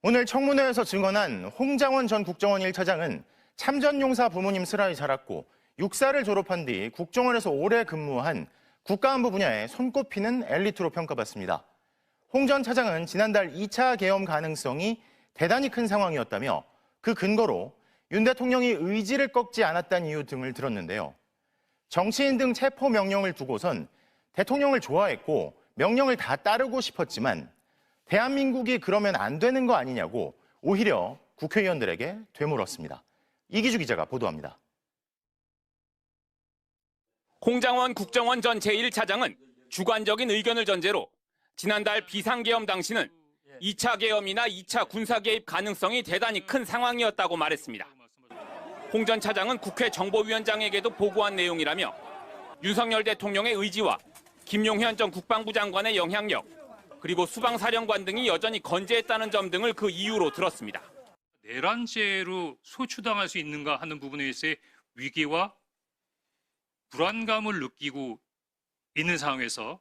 오늘 청문회에서 증언한 홍장원 전 국정원 1차장은 참전용사 부모님 슬하에 자랐고 육사를 졸업한 뒤 국정원에서 오래 근무한 국가안보 분야에 손꼽히는 엘리트로 평가받습니다. 홍 전 차장은 지난달 2차 계엄 가능성이 대단히 큰 상황이었다며 그 근거로 윤 대통령이 의지를 꺾지 않았다는 이유 등을 들었는데요. 정치인 등 체포 명령을 두고선 대통령을 좋아했고 명령을 다 따르고 싶었지만 대한민국이 그러면 안 되는 거 아니냐고 오히려 국회의원들에게 되물었습니다. 이기주 기자가 보도합니다. 홍장원 국정원 전 제1차장은 주관적인 의견을 전제로 지난달 비상계엄 당시는 2차 계엄이나 2차 군사 개입 가능성이 대단히 큰 상황이었다고 말했습니다. 홍 전 차장은 국회 정보위원장에게도 보고한 내용이라며 윤석열 대통령의 의지와 김용현 전 국방부 장관의 영향력, 그리고 수방사령관 등이 여전히 건재했다는 점 등을 그 이유로 들었습니다. 내란죄로 소추당할 수 있는가 하는 부분에 있어서의 위기와 불안감을 느끼고 있는 상황에서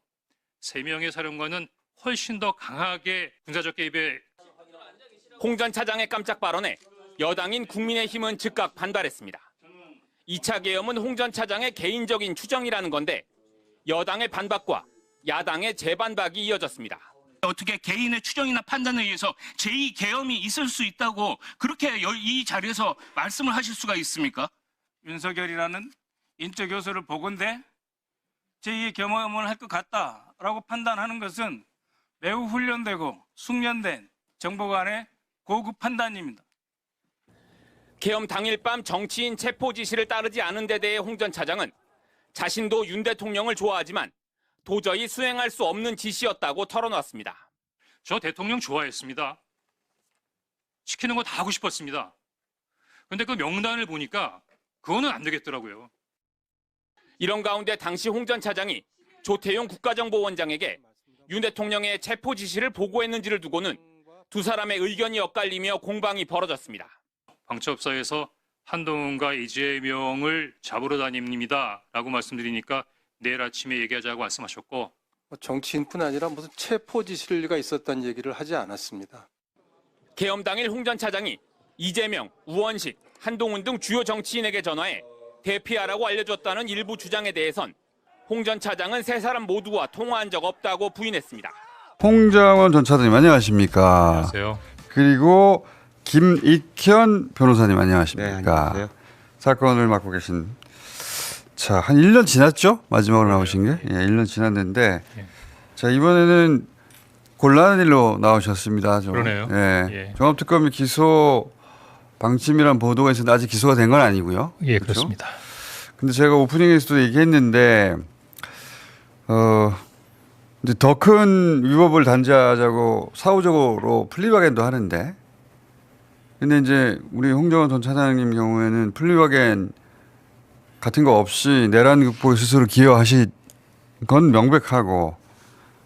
3명의 사령관은 훨씬 더 강하게 군사적 개입에 홍 전 차장의 깜짝 발언에 여당인 국민의힘은 즉각 반발했습니다. 2차 계엄은 홍 전 차장의 개인적인 추정이라는 건데 여당의 반박과 야당의 재반박이 이어졌습니다. 어떻게 개인의 추정이나 판단에 의해서 제2계엄이 있을 수 있다고 그렇게 이 자리에서 말씀을 하실 수가 있습니까? 윤석열이라는 인적 요소를 보건대 제2계엄을 할 것 같다라고 판단하는 것은 매우 훈련되고 숙련된 정보관의 고급 판단입니다. 계엄 당일 밤 정치인 체포 지시를 따르지 않은 데 대해 홍 전 차장은 자신도 윤 대통령을 좋아하지만 도저히 수행할 수 없는 지시였다고 털어놨습니다. 저 대통령 좋아했습니다. 시키는 거 다 하고 싶었습니다. 그런데 그 명단을 보니까 그거는 안 되겠더라고요. 이런 가운데 당시 홍 전 차장이 조태용 국가정보원장에게 윤 대통령의 체포 지시를 보고했는지를 두고는 두 사람의 의견이 엇갈리며 공방이 벌어졌습니다. 방첩사에서 한동훈과 이재명을 잡으러 다닙니다 라고 말씀드리니까 내일 아침에 얘기하자고 말씀하셨고, 정치인뿐 아니라 무슨 체포 지시가 있었다는 얘기를 하지 않았습니다. 계엄 당일 홍 전 차장이 이재명, 우원식, 한동훈 등 주요 정치인에게 전화해 대피하라고 알려줬다는 일부 주장에 대해선 홍 전 차장은 세 사람 모두와 통화한 적 없다고 부인했습니다. 홍장원 전 차장님 안녕하십니까? 안녕하세요. 그리고 김익현 변호사님 안녕하십니까? 네, 안녕하세요. 사건을 맡고 계신 한 1년 지났죠? 마지막으로 나오신 게? 예, 1년 지났는데 자, 이번에는 곤란한 일로 나오셨습니다. 그러네요. 예. 예. 종합특검이 기소 방침이란 보도가 있었는데 아직 기소가 된 건 아니고요. 예, 그렇죠? 그렇습니다. 근데 제가 오프닝에서도 얘기했는데 이제 더 큰 위법을 단죄하자고 사후적으로 플리바겐도 하는데, 근데 이제 우리 홍정원 전 차장님 경우에는 플리바겐 같은 거 없이 내란 극복에 스스로 기여하신 건 명백하고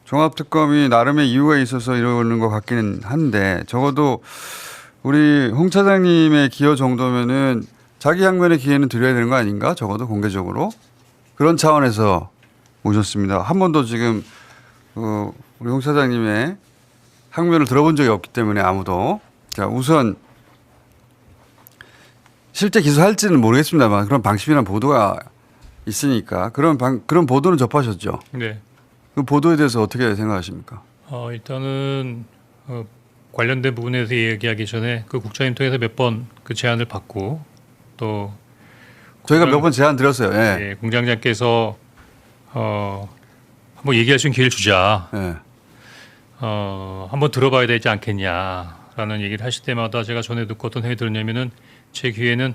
종합특검이 나름의 이유가 있어서 이러는 것 같기는 한데, 적어도 우리 홍 차장님의 기여 정도면은 자기 항변의 기회는 드려야 되는 거 아닌가? 적어도 공개적으로. 그런 차원에서 모셨습니다. 한 번도 지금 우리 홍 차장님의 항변을 들어본 적이 없기 때문에 아무도. 자, 우선 실제 기소할지는 모르겠습니다만 그런 방침이나 보도가 있으니까 그런 보도는 접하셨죠? 네. 그 보도에 대해서 어떻게 생각하십니까? 일단은 관련된 부분에서 얘기하기 전에 그 국장님 통해서 몇 번 그 제안을 받고, 또 저희가 몇 번 제안 드렸어요. 예. 예, 공장장께서 한번 얘기할 수 있는 기회를 주자. 예. 한번 들어봐야 되지 않겠냐라는 얘기를 하실 때마다 제가 전에 듣고 어떤 회의 들었냐면은 제 귀에는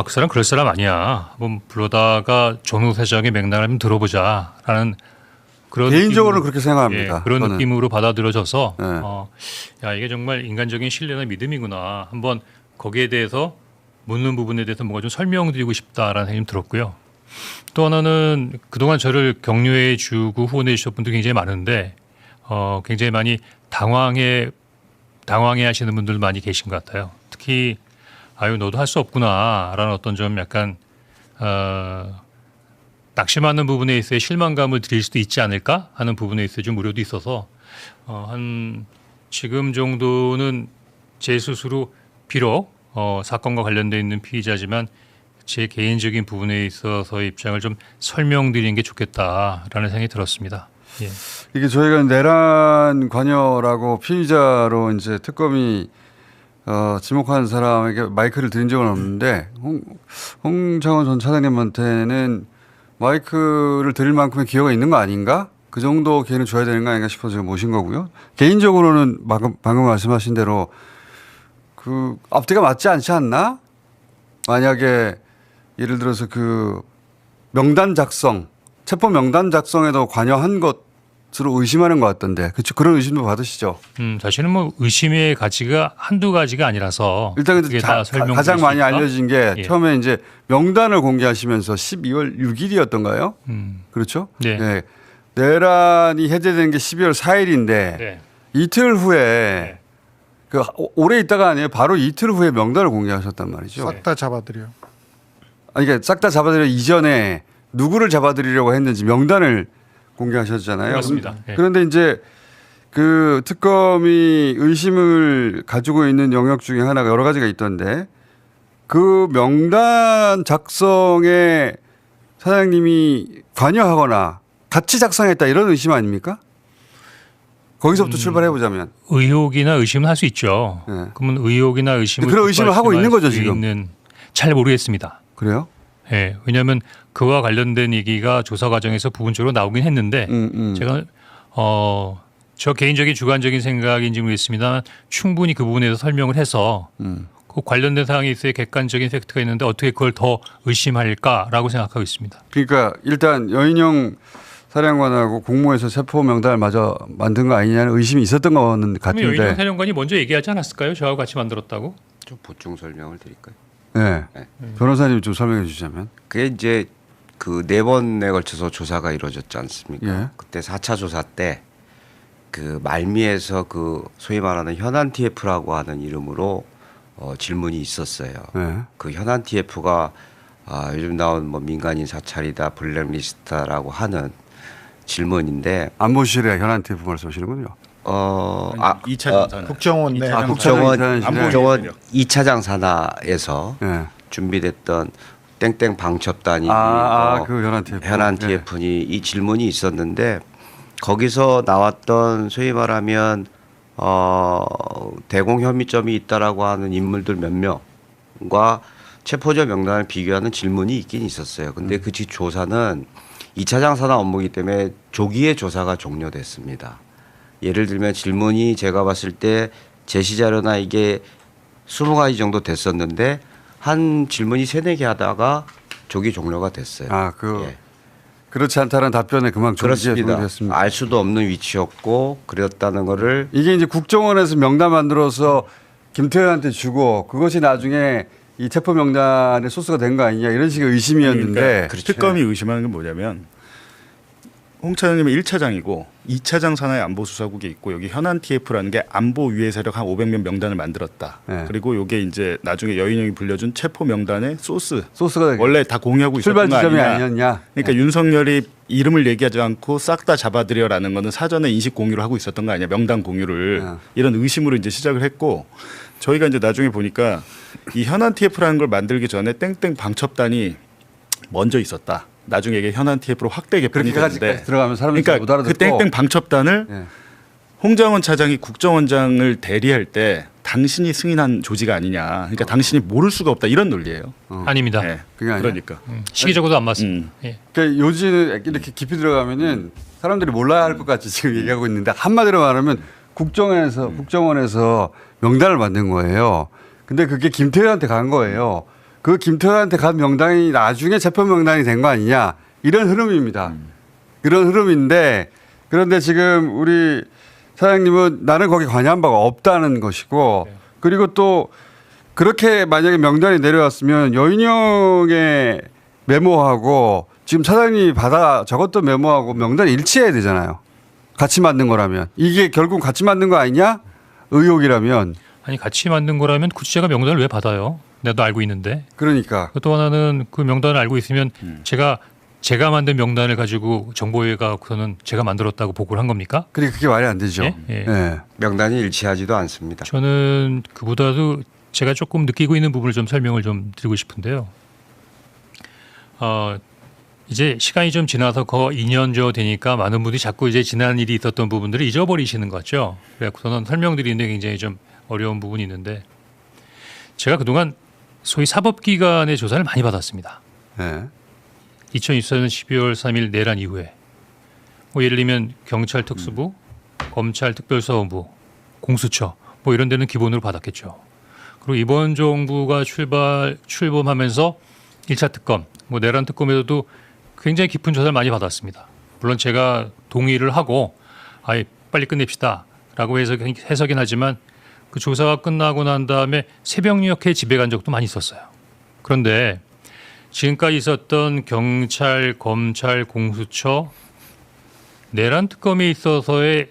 그 사람 그럴 사람 아니야. 한번 불러다가 전후사정의 맥락을 한번 들어보자라는 그런 개인적으로는 그렇게 생각합니다. 예, 그런 저는. 느낌으로 받아들여져서 네. 야, 이게 정말 인간적인 신뢰나 믿음이구나. 한번 거기에 대해서 묻는 부분에 대해서 뭔가 좀 설명드리고 싶다라는 생각이 들었고요. 또 하나는 그동안 저를 격려해 주고 후원해 주셨던 분들이 굉장히 많은데 굉장히 많이 당황해 하시는 분들 많이 계신 것 같아요. 특히 아유 너도 할 수 없구나라는 어떤 좀 약간 낙심하는 부분에 있어서 실망감을 드릴 수도 있지 않을까 하는 부분에 있어 좀 우려도 있어서 한 지금 정도는 제 스스로 비록 사건과 관련돼 있는 피의자지만 제 개인적인 부분에 있어서의 입장을 좀 설명드리는 게 좋겠다라는 생각이 들었습니다. 예. 이게 저희가 내란 관여라고 피의자로 이제 특검이 지목한 사람에게 마이크를 드린 적은 없는데 홍장원 전 차장님한테는 마이크를 드릴 만큼의 기여가 있는 거 아닌가? 그 정도 기회는 줘야 되는 거 아닌가 싶어서 제가 모신 거고요. 개인적으로는 방금 말씀하신 대로 그 앞뒤가 맞지 않지 않나? 만약에 예를 들어서 그 명단 작성, 체포 명단 작성에도 관여한 것으로 의심하는 것 같던데, 그렇죠? 그런 의심도 받으시죠? 사실은 뭐 의심의 가지가 한두 가지가 아니라서 일단 근데 가장 많이 알려진 게 예. 처음에 이제 명단을 공개하시면서 12월 6일이었던가요? 그렇죠? 네. 내란이 해제된 게 12월 4일인데 네. 이틀 후에 그 오래 있다가 아니에요. 바로 이틀 후에 명단을 공개하셨단 말이죠. 싹 다 잡아드려. 아니, 그러니까 싹 다 잡아들여 이전에 누구를 잡아들이려고 했는지 명단을 공개하셨잖아요. 그렇습니다. 예. 그런데 이제 그 특검이 의심을 가지고 있는 영역 중에 하나가 여러 가지가 있던데 그 명단 작성에 사장님이 관여하거나 같이 작성했다 이런 의심 아닙니까? 거기서부터 출발해 보자면 의혹이나 의심은 할 수 있죠. 네. 그러면 의혹이나 의심을 그런 의심을 하고 있는 거죠, 지금? 잘 모르겠습니다. 그래요? 예, 왜냐하면 그와 관련된 얘기가 조사 과정에서 부분적으로 나오긴 했는데 제가 저 개인적인 주관적인 생각인지 모르겠습니다만 충분히 그 부분에서 설명을 해서 그 관련된 사항에 있어야 객관적인 팩트가 있는데 어떻게 그걸 더 의심할까라고 생각하고 있습니다. 그러니까 일단 여인영 사령관하고 공모해서 체포 명단을 마저 만든 거 아니냐는 의심이 있었던 거는 그러면 여인영 같은데. 사령관이 먼저 얘기하지 않았을까요? 저하고 같이 만들었다고? 좀 보충 설명을 드릴까요? 네. 변호사님 좀 설명해 주시자면. 그게 이제 그 4번에 걸쳐서 조사가 이루어졌지 않습니까? 예. 그때 4차 조사 때 그 말미에서 그 소위 말하는 현안 TF라고 하는 이름으로 질문이 있었어요. 네. 그 현안 TF가 요즘 나온 뭐 민간인 사찰이다, 블랙리스트라고 하는 질문인데 안보실의 현안 TF 말씀하시는군요. 2차 전산. 국정원 내 국정원 국정원 2차장 산하에서 네. 준비됐던 땡땡 방첩단이 그 현안 TF. 현안 TF니 이 질문이 있었는데 거기서 나왔던 소위 말하면 대공 혐의점이 있다라고 하는 인물들 몇 명과 체포자 명단을 비교하는 질문이 있긴 있었어요. 근데 그 조사는 2차장 산하 업무이기 때문에 조기에 조사가 종료됐습니다. 예를 들면 질문이 제가 봤을 때 제시 자료나 이게 20가지 정도 됐었는데 한 질문이 3-4개 하다가 조기 종료가 됐어요. 예. 그렇지 않다는 답변에 그만 그렇습니다. 종료됐습니다. 알 수도 없는 위치였고 그랬다는 거를 이게 이제 국정원에서 명단 만들어서 김태현한테 주고 그것이 나중에 이 체포 명단의 소스가 된 거 아니냐 이런 식의 의심이었는데 그러니까 특검이 의심하는 건 뭐냐면 홍 차장님은 1차장이고 2차장 산하의 안보수사국에 있고 여기 현안 TF라는 게 안보 위해 세력 한 500명 명단을 만들었다. 네. 그리고 이게 이제 나중에 여인영이 불려준 체포 명단의 소스가 원래 다 공유하고 출발 있었던 거 지점이 아니냐. 아니었냐. 그러니까 윤석열이 이름을 얘기하지 않고 싹 다 잡아들여라는 거는 사전에 인식 공유를 하고 있었던 거 아니냐. 명단 공유를. 이런 의심으로 이제 시작을 했고 저희가 이제 나중에 보니까 이 현안 TF라는 걸 만들기 전에 땡땡 방첩단이 먼저 있었다. 나중에 이게 현안 TF로 확대 개편이 그렇게까지 됐는데 들어가면 사람들이 못 그러니까 알아듣고 그 땡땡 방첩단을 예. 홍장원 차장이 국정원장을 대리할 때 당신이 승인한 조직 아니냐. 그러니까 당신이 모를 수가 없다. 이런 논리예요. 아닙니다. 네. 그게 아니야. 그러니까. 시기적으로도 안 맞습니다. 예. 그러니까 요즘 이렇게 깊이 들어가면은 사람들이 몰라야 할 것 같이 지금 얘기하고 있는데 한마디로 말하면 국정원에서 명단을 만든 거예요. 근데 그게 김태현한테 간 거예요. 그 김태현한테 간 명단이 나중에 체포 명단이 된 거 아니냐 이런 흐름입니다. 이런 흐름인데 그런데 지금 우리 사장님은 나는 거기 관여한 바가 없다는 것이고 그리고 또 그렇게 만약에 명단이 내려왔으면 여인영의 메모하고 지금 사장님이 받아 적었던 메모하고 명단이 일치해야 되잖아요. 같이 만든 거라면 이게 결국 같이 만든 거 아니냐? 의혹이라면 아니 같이 만든 거라면 굳이 제가 명단을 왜 받아요? 내가 알고 있는데. 그러니까 또 하나는 그 명단을 알고 있으면 제가 제가 만든 명단을 가지고 정보회의가서는 제가 만들었다고 보고를 한 겁니까? 그게 말이 안 되죠. 예? 예. 예. 명단이 일치하지도 않습니다. 저는 그보다도 제가 조금 느끼고 있는 부분을 좀 설명을 좀 드리고 싶은데요. 이제 시간이 좀 지나서 거 2년 저 되니까 많은 분들이 자꾸 이제 지난 일이 있었던 부분들을 잊어버리시는 것 같죠. 그래서 저는 설명드리는데 굉장히 좀 어려운 부분이 있는데 제가 그동안 소위 사법기관의 조사를 많이 받았습니다. 예. 2024년 12월 3일 내란 이후에 뭐 예를 들면 경찰 특수부, 검찰 특별수사본부, 공수처 뭐 이런 데는 기본으로 받았겠죠. 그리고 이번 정부가 출범하면서 1차 특검, 뭐 내란 특검에서도 굉장히 깊은 조사를 많이 받았습니다. 물론 제가 동의를 하고 아예 빨리 끝냅시다라고 해석이긴 하지만 그 조사가 끝나고 난 다음에 새벽녘에 집에 간 적도 많이 있었어요. 그런데 지금까지 있었던 경찰, 검찰, 공수처, 내란 특검에 있어서의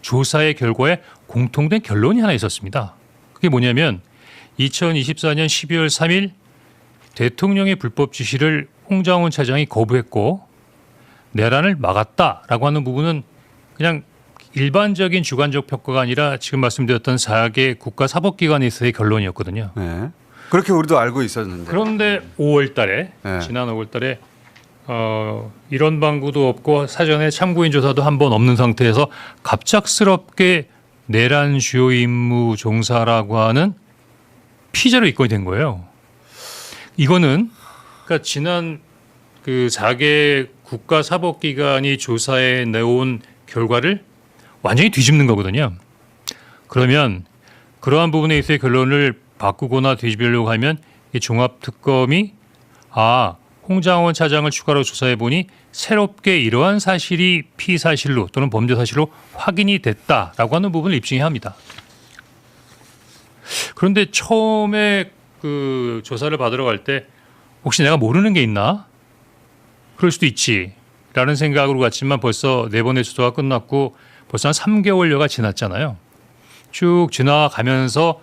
조사의 결과에 공통된 결론이 하나 있었습니다. 그게 뭐냐면 2024년 12월 3일 대통령의 불법 지시를 홍장원 차장이 거부했고 내란을 막았다라고 하는 부분은 그냥 일반적인 주관적 평가가 아니라 지금 말씀드렸던 4개 국가사법기관에서의 결론이었거든요. 예. 그렇게 우리도 알고 있었는데. 그런데 5월 달에 네. 지난 5월 달에 이런 방구도 없고 사전에 참고인 조사도 한 번 없는 상태에서 갑작스럽게 내란 주요 임무 종사라고 하는 피자로 입건이 된 거예요. 이거는 그러니까 지난 그 4개 국가 사법기관이 조사해 내온 결과를 완전히 뒤집는 거거든요. 그러면 그러한 부분에 있어의 결론을 바꾸거나 뒤집으려고 하면 이 종합특검이 홍장원 차장을 추가로 조사해 보니 새롭게 이러한 사실이 피사실로 또는 범죄 사실로 확인이 됐다라고 하는 부분을 입증해야 합니다. 그런데 처음에 그 조사를 받으러 갈 때 혹시 내가 모르는 게 있나? 그럴 수도 있지라는 생각으로 갔지만 벌써 4번의 조사가 끝났고 벌써 한 3개월여가 지났잖아요. 쭉 지나가면서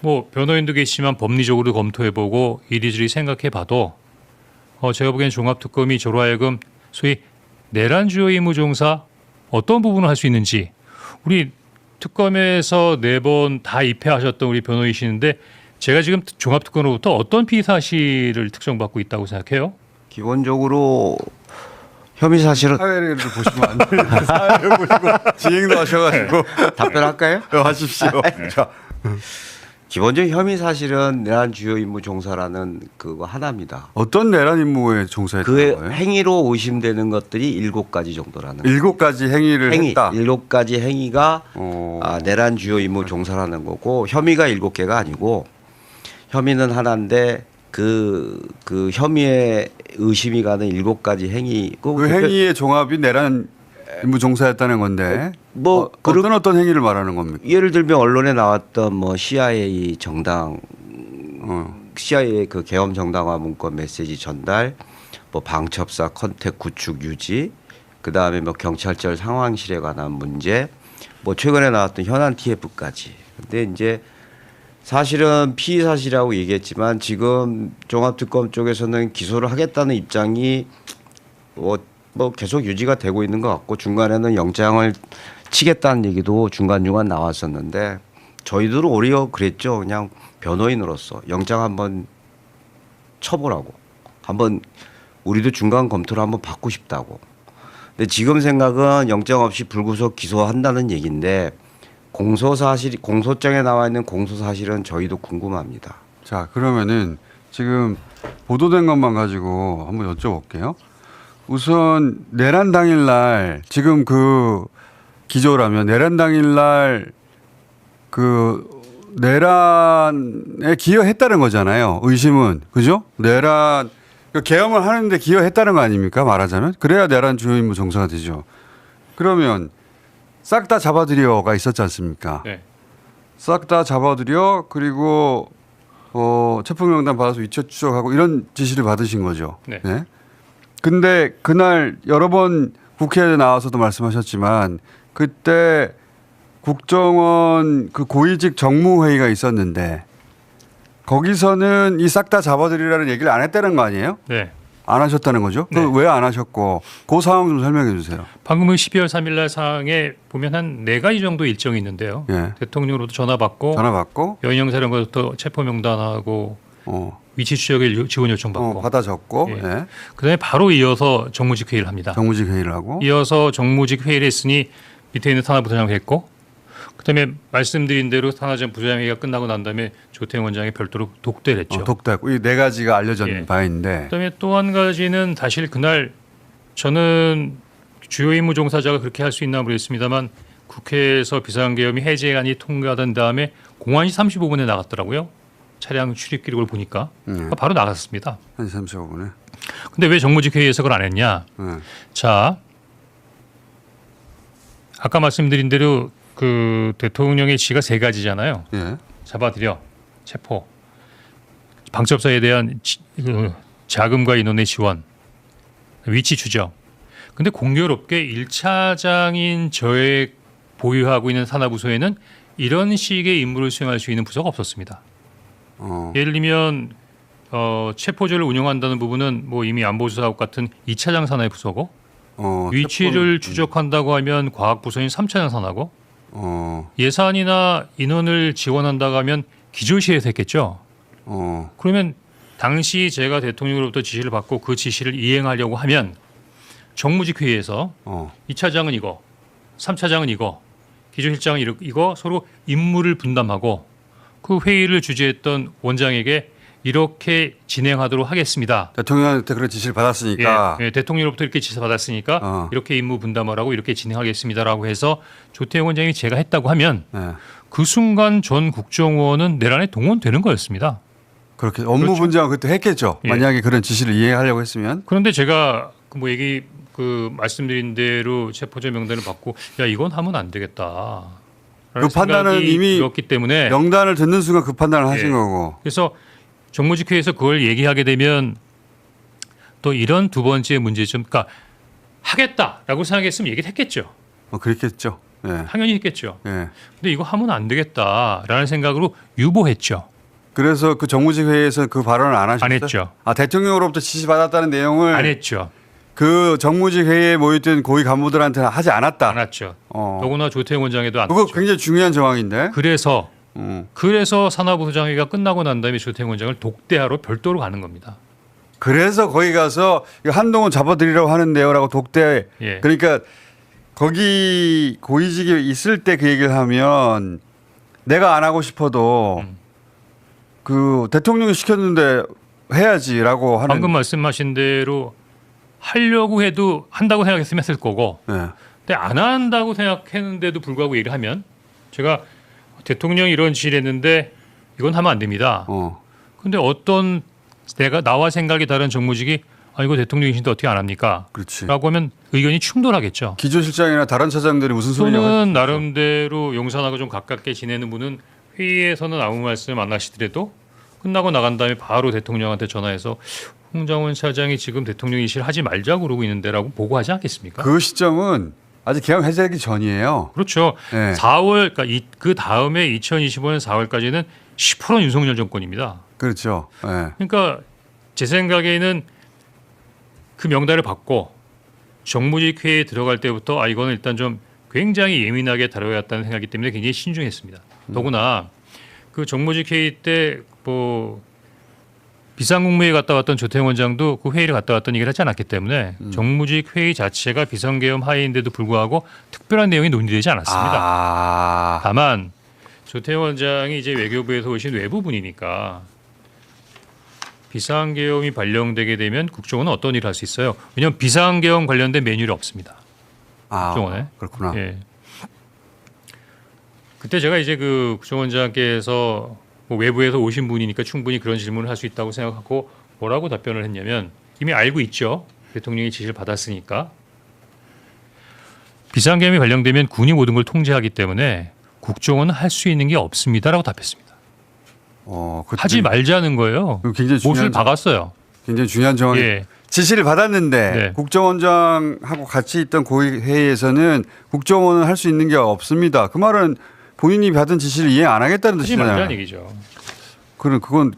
뭐 변호인도 계시지만 법리적으로 검토해보고 이리저리 생각해봐도 제가 보기엔 종합특검이 저로 하여금 소위 내란 주요 임무 종사 어떤 부분을 할 수 있는지 우리 특검에서 4번 다 입회하셨던 우리 변호인이시는데 제가 지금 종합특검으로부터 어떤 피사실을 특정받고 있다고 생각해요? 기본적으로 혐의 사실은 사회를 보시면 안 돼요. 사회를 보시고 진행도 하셔가지고 답변할까요? 하십시오. 자, 기본적인 혐의 사실은 내란 주요 임무 종사라는 그거 하나입니다. 어떤 내란 임무에 종사했던 그 거예요? 행위로 의심되는 것들이 7가지 정도라는 7가지 행위를 행위, 했다. 7가지 행위가 어. 내란 주요 임무 종사라는 거고 혐의가 7개가 아니고 혐의는 하나인데 그 혐의에 의심이 가는 7가지 행위고 그 행위의 종합이 내란 임무 종사였다는 건데 뭐 어떤 행위를 말하는 겁니까? 예를 들면 언론에 나왔던 뭐 CIA 정당 CIA 그 계엄 정당화 문건 메시지 전달, 뭐 방첩사 컨택 구축 유지, 그 다음에 뭐 경찰청 상황실에 관한 문제, 뭐 최근에 나왔던 현안 TF까지. 근데 이제 사실은 피의 사실이라고 얘기했지만 지금 종합특검 쪽에서는 기소를 하겠다는 입장이 뭐 계속 유지가 되고 있는 것 같고 중간에는 영장을 치겠다는 얘기도 중간중간 나왔었는데 저희들은 오히려 그랬죠. 그냥 변호인으로서 영장 한번 쳐보라고. 한번 우리도 중간 검토를 한번 받고 싶다고. 근데 지금 생각은 영장 없이 불구속 기소한다는 얘기인데 공소장에 나와 있는 공소사실은 저희도 궁금합니다. 자, 그러면은 지금 보도된 것만 가지고 한번 여쭤볼게요. 우선 내란 당일날 지금 그 기조라면 내란 당일날 그 내란에 기여했다는 거잖아요. 의심은 그죠? 내란 계엄을 하는데 기여했다는 거 아닙니까? 말하자면 그래야 내란 주요 임무 종사가 되죠. 그러면 싹 다 잡아들여가 있었지 않습니까? 네. 싹 다 잡아들여 그리고 체포명단 받아서 위치 추적하고 이런 지시를 받으신 거죠. 네. 네. 근데 그날 여러 번 국회에 나와서도 말씀하셨지만 그때 국정원 그 고위직 정무회의가 있었는데 거기서는 이 싹 다 잡아들이라는 얘기를 안 했다는 거 아니에요? 네. 안 하셨다는 거죠? 네. 왜 안 하셨고 그 상황 좀 설명해 주세요. 방금 12월 3일 날 사항에 보면 한 4가지 정도 일정이 있는데요. 예. 대통령으로부터 전화 받고 전화 받고 여인영사령부터 체포 명단하고 위치 추적에 지원 요청 받고 받아 적고 예. 예. 그다음에 바로 이어서 정무직 회의를 합니다. 정무직 회의를 하고 이어서 정무직 회의를 했으니 밑에 있는 산하부서장 했고 그다음에 말씀드린 대로 산하장 부서장 회의가 끝나고 난 다음에 조태영 원장이 별도로 독대를 했죠. 독대하고 이 4가지가 알려진 예. 바인데 그다음에 또 한 가지는 사실 그날 저는 주요 임무 종사자가 그렇게 할 수 있나 모르겠습니다만 국회에서 비상계엄이 해제안이 통과된 다음에 01시 35분에 나갔더라고요. 차량 출입 기록을 보니까 바로 나갔습니다. 1시 35분에. 근데 왜 정무직 회의에서 그걸 안 했냐? 자, 아까 말씀드린 대로 그 대통령의 지시가 3가지잖아요. 예. 잡아들여, 체포, 방첩사에 대한 자금과 인원의 지원, 위치 추적. 근데 공교롭게 1차장인 저의 보유하고 있는 산하부서에는 이런 식의 임무를 수행할 수 있는 부서가 없었습니다. 예를 들면 체포조를 운영한다는 부분은 뭐 이미 안보수사국 같은 2차장 산하의 부서고 위치를 추적한다고 하면 과학부서인 3차장 산하고 예산이나 인원을 지원한다고 하면 기조실에서 했겠죠. 그러면 당시 제가 대통령으로부터 지시를 받고 그 지시를 이행하려고 하면 정무직 회의에서 2차장은 이거, 3차장은 이거, 기조실장은 이거 서로 임무를 분담하고 그 회의를 주재했던 원장에게 이렇게 진행하도록 하겠습니다. 대통령한테 그런 지시를 받았으니까. 예, 대통령으로부터 이렇게 지시 받았으니까 이렇게 임무 분담을 하고 이렇게 진행하겠습니다라고 해서 조태영 원장이 제가 했다고 하면 그 순간 전 국정원은 내란에 동원되는 거였습니다. 그렇게 업무 그렇죠. 분장을 그때 했겠죠. 예. 만약에 그런 지시를 이행하려고 했으면. 그런데 제가 말씀드린 대로 체포자 명단을 받고 야 이건 하면 안 되겠다. 그 판단은 이미 들었기 때문에 명단을 듣는 순간 그 판단을 하신 예. 거고. 그래서 정무직회에서 그걸 얘기하게 되면 또 이런 두 번째 문제점, 그러니까 하겠다라고 생각했으면 얘기를 했겠죠. 그랬겠죠. 예. 당연히 했겠죠. 예. 근데 이거 하면 안 되겠다라는 생각으로 유보했죠. 그래서 그 정무직 회의에서 그 발언을 안 하셨어요? 안 했죠. 대통령으로부터 지시 받았다는 내용을 안 했죠. 그 정무직 회의에 모였던 고위 간부들한테는 하지 않았다. 안 했죠. 더구나 조태영 원장에도 안 그거 했죠. 굉장히 중요한 정황인데. 그래서 산하부서장회가 끝나고 난 다음에 조태영 원장을 독대하러 별도로 가는 겁니다. 그래서 거기 가서 이거 한동훈 잡아들이라고 하는데요라고 독대. 예. 그러니까 거기 고위직에 있을 때 그 얘기를 하면 내가 안 하고 싶어도 그 대통령이 시켰는데 해야지라고 하는. 방금 말씀하신 대로 하려고 해도 한다고 생각했으면 했을 거고 네. 근데 안 한다고 생각했는데도 불구하고 얘기를 하면 제가 대통령이 이런 지시를 했는데 이건 하면 안 됩니다. 근데 어떤 나와 생각이 다른 정무직이 이거 대통령이신데 어떻게 안 합니까? 그렇지. 라고 하면 의견이 충돌하겠죠. 기조실장이나 다른 차장들이 무슨 소리냐고. 또는 나름대로 용산하고 좀 가깝게 지내는 분은 회의에서는 아무 말씀 안 하시더라도 끝나고 나간 다음에 바로 대통령한테 전화해서 홍장원 차장이 지금 대통령 이시를 하지 말자고 그러고 있는데라고 보고하지 않겠습니까? 그 시점은 아직 계엄 해제하기 전이에요. 그렇죠. 네. 4월 그러니까 그 다음에 2025년 4월까지는 10%는 윤석열 정권입니다. 그렇죠. 네. 그러니까 제 생각에는 그 명단을 받고 정무직 회의에 들어갈 때부터 이거는 일단 좀 굉장히 예민하게 다뤄야 했다는 생각이기 때문에 굉장히 신중했습니다. 더구나 그 정무직 회의 때 비상국무회에 갔다 왔던 조태영 원장도 그 회의를 갔다 왔던 얘기를 하지 않았기 때문에 정무직 회의 자체가 비상계엄 하에인데도 불구하고 특별한 내용이 논의되지 않았습니다. 다만 조태영 원장이 이제 외교부에서 오신 외부분이니까 비상계엄이 발령되게 되면 국정원은 어떤 일을 할 수 있어요? 왜냐하면 비상계엄 관련된 매뉴얼이 없습니다. 국정원에. 그렇구나. 예. 그때 제가 이제 그 국정원장께서 외부에서 오신 분이니까 충분히 그런 질문을 할 수 있다고 생각하고 뭐라고 답변을 했냐면 이미 알고 있죠. 대통령이 지시를 받았으니까. 비상계엄이 발령되면 군이 모든 걸 통제하기 때문에 국정원은 할 수 있는 게 없습니다라고 답했습니다. 하지 말자는 거예요. 굉장히 중요한 못을 박았어요. 굉장히 중요한 정황이. 예. 지시를 받았는데 네. 국정원장하고 같이 있던 고위 회의에서는 국정원은 할 수 있는 게 없습니다. 그 말은 본인이 받은 지시를 이행 안 하겠다는 하지 말자는 뜻이잖아요. 얘기죠. 그건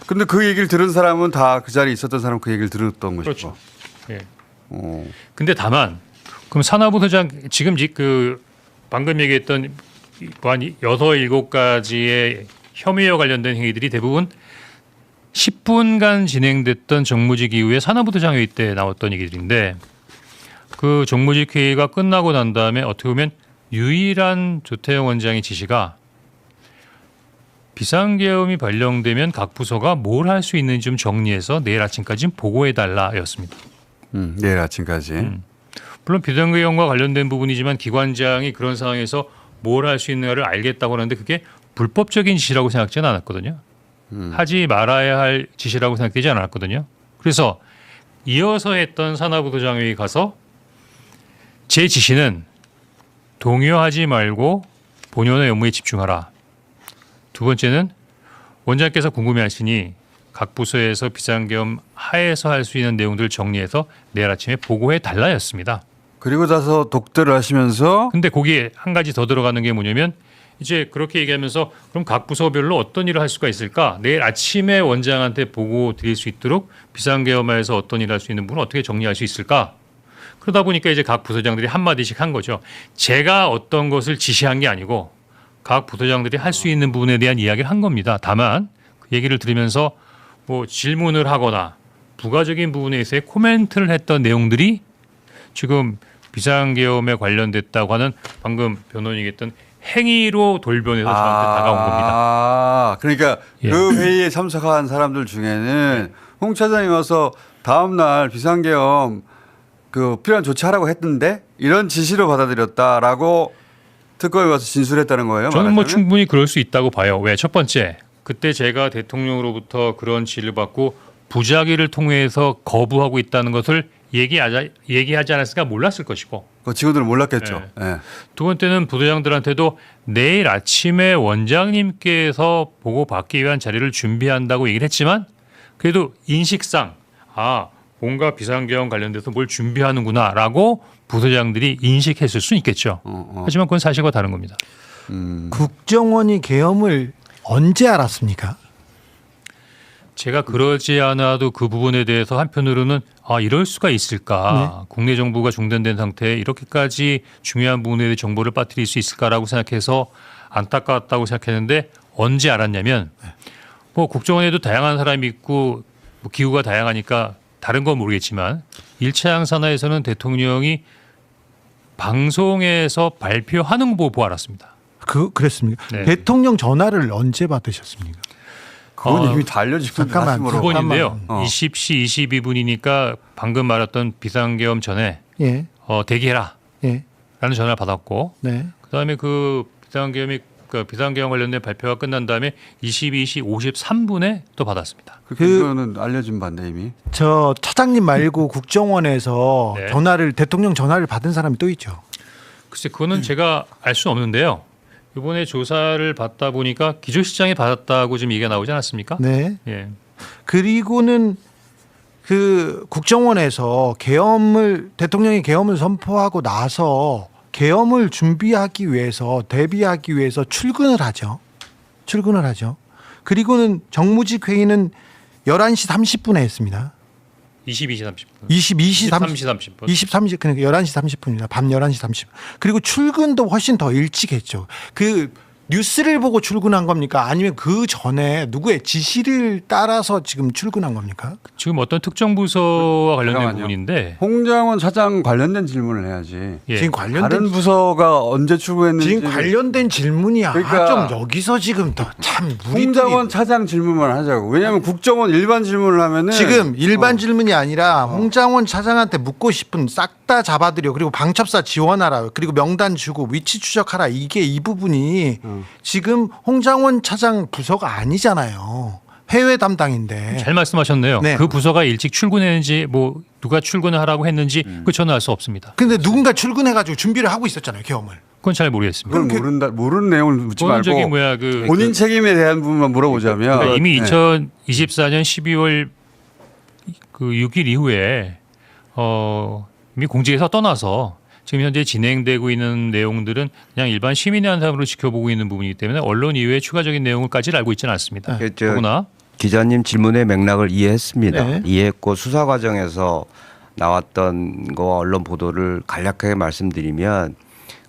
근데 그 얘기를 들은 사람은 다 그 자리에 있었던 사람은 그 얘기를 들었던 것이죠. 그렇죠. 예. 근데 다만 그럼 산하부 소장 지금 그 방금 얘기했던 한 6, 7가지의 혐의와 관련된 행위들이 대부분 10분간 진행됐던 정무직 이후에 산하부도장 회의 때 나왔던 얘기들인데 그 정무직 회의가 끝나고 난 다음에 어떻게 보면 유일한 조태영 원장의 지시가 비상계엄이 발령되면 각 부서가 뭘 할 수 있는지 좀 정리해서 내일 아침까지 보고해달라였습니다. 내일 아침까지. 물론 비상계엄과 관련된 부분이지만 기관장이 그런 상황에서 뭘 할 수 있는가를 알겠다고 하는데 그게 불법적인 지시라고 생각지는 않았거든요. 하지 말아야 할 지시라고 생각되지 않았거든요. 그래서 이어서 했던 산하부도장회의 가서 제 지시는 동요하지 말고 본연의 업무에 집중하라. 두 번째는 원장께서 궁금해하시니 각 부서에서 비상계엄 하에서 할 수 있는 내용들을 정리해서 내일 아침에 보고해 달라였습니다. 그리고 나서 독대를 하시면서 근데 거기에 한 가지 더 들어가는 게 뭐냐면 이제 그렇게 얘기하면서 그럼 각 부서별로 어떤 일을 할 수가 있을까? 내일 아침에 원장한테 보고 드릴 수 있도록 비상계엄하에서 어떤 일을 할 수 있는 부분을 어떻게 정리할 수 있을까? 그러다 보니까 이제 각 부서장들이 한마디씩 한 거죠. 제가 어떤 것을 지시한 게 아니고 각 부서장들이 할 수 있는 부분에 대한 이야기를 한 겁니다. 다만 그 얘기를 들으면서 뭐 질문을 하거나 부가적인 부분에 있어서 코멘트를 했던 내용들이 지금 비상계엄에 관련됐다고 하는 방금 변호인이 얘기했던 행위로 돌변해서 저한테 다가온 겁니다. 그러니까 예. 그 회의에 참석한 사람들 중에는 홍 차장이 와서 다음 날 비상계엄 그 필요한 조치하라고 했는데 이런 지시로 받아들였다라고 특검에 와서 진술했다는 거예요. 저는 뭐 말하자면? 충분히 그럴 수 있다고 봐요. 왜? 첫 번째, 그때 제가 대통령으로부터 그런 지시를 받고 부작위를 통해서 거부하고 있다는 것을 얘기하지 않았을까 몰랐을 것이고. 그 직원들은 몰랐겠죠. 예. 두 번째는 부도장들한테도 내일 아침에 원장님께서 보고 받기 위한 자리를 준비한다고 얘기를 했지만 그래도 인식상 뭔가 비상계엄 관련돼서 뭘 준비하는구나라고 부서장들이 인식했을 수 있겠죠. 하지만 그건 사실과 다른 겁니다. 국정원이 계엄을 언제 알았습니까? 제가 그러지 않아도 그 부분에 대해서 한편으로는 이럴 수가 있을까. 네. 국내 정부가 중단된 상태에 이렇게까지 중요한 부분에 대해 정보를 빠뜨릴 수 있을까라고 생각해서 안타까웠다고 생각했는데 언제 알았냐면 뭐 국정원에도 다양한 사람이 있고 뭐 기후가 다양하니까 다른 건 모르겠지만 1차 양산하에서는 대통령이 방송에서 발표하는 거 보고 알았습니다. 그랬습니까? 네. 대통령 전화를 언제 받으셨습니까? 그건 이미 다 알려지고 잠깐만, 가슴으로. 두 번인데요. 어. 20시 22분이니까 방금 말했던 비상계엄 전에 예, 대기해라 예, 라는 전화를 받았고 네. 그다음에 그 비상계엄 관련된 발표가 끝난 다음에 22시 53분에 또 받았습니다. 그거는 알려진 바인데 이미. 저 차장님 말고 국정원에서 네. 대통령 전화를 받은 사람이 또 있죠. 글쎄 그거는 제가 알 수 없는데요. 이번에 조사를 받다 보니까 기조실장이 받았다고 지금 얘기가 나오지 않았습니까? 네. 예. 그리고는 그 국정원에서 대통령이 계엄을 선포하고 나서 계엄을 준비하기 위해서 대비하기 위해서 출근을 하죠. 그리고는 정무직 회의는 11시 30분에 했습니다. 22시 30분. 23시 30분. 23시 그러니까 11시 30분입니다. 밤 11시 30분. 그리고 출근도 훨씬 더 일찍 했죠. 그 뉴스를 보고 출근한 겁니까? 아니면 그 전에 누구의 지시를 따라서 지금 출근한 겁니까? 지금 어떤 특정 부서와 관련된 잠깐만요. 부분인데 홍장원 차장 관련된 질문을 해야지. 예. 지금 관련된 다른 부서가 언제 출근했는지. 지금 관련된 질문이야. 그러니까 좀 여기서 지금 참 홍장원 차장 질문만 하자고. 왜냐하면 국정원 일반 질문을 하면은 지금 일반 질문이 아니라 홍장원 차장한테 묻고 싶은 싹 다 잡아들여. 그리고 방첩사 지원하라. 그리고 명단 주고 위치 추적하라. 이게 이 부분이 지금 홍장원 차장 부서가 아니잖아요. 해외 담당인데. 잘 말씀하셨네요. 네. 그 부서가 일찍 출근했는지 뭐 누가 출근을 하라고 했는지 그 저는 알 수 없습니다. 근데 누군가 출근해가지고 준비를 하고 있었잖아요. 계엄을. 그건 잘 모르겠습니다. 그걸 모르는 내용을 묻지 본적인 말고 본인 책임에 대한 부분만 물어보자면 그러니까 이미 네. 2024년 12월 그 6일 이후에 이미 공직에서 떠나서 지금 현재 진행되고 있는 내용들은 그냥 일반 시민의 한 사람으로 지켜보고 있는 부분이기 때문에 언론 이외에 추가적인 내용을까지 알고 있지는 않습니다. 그 더구나 기자님 질문의 맥락을 이해했습니다. 네. 이해했고 수사 과정에서 나왔던 거 언론 보도를 간략하게 말씀드리면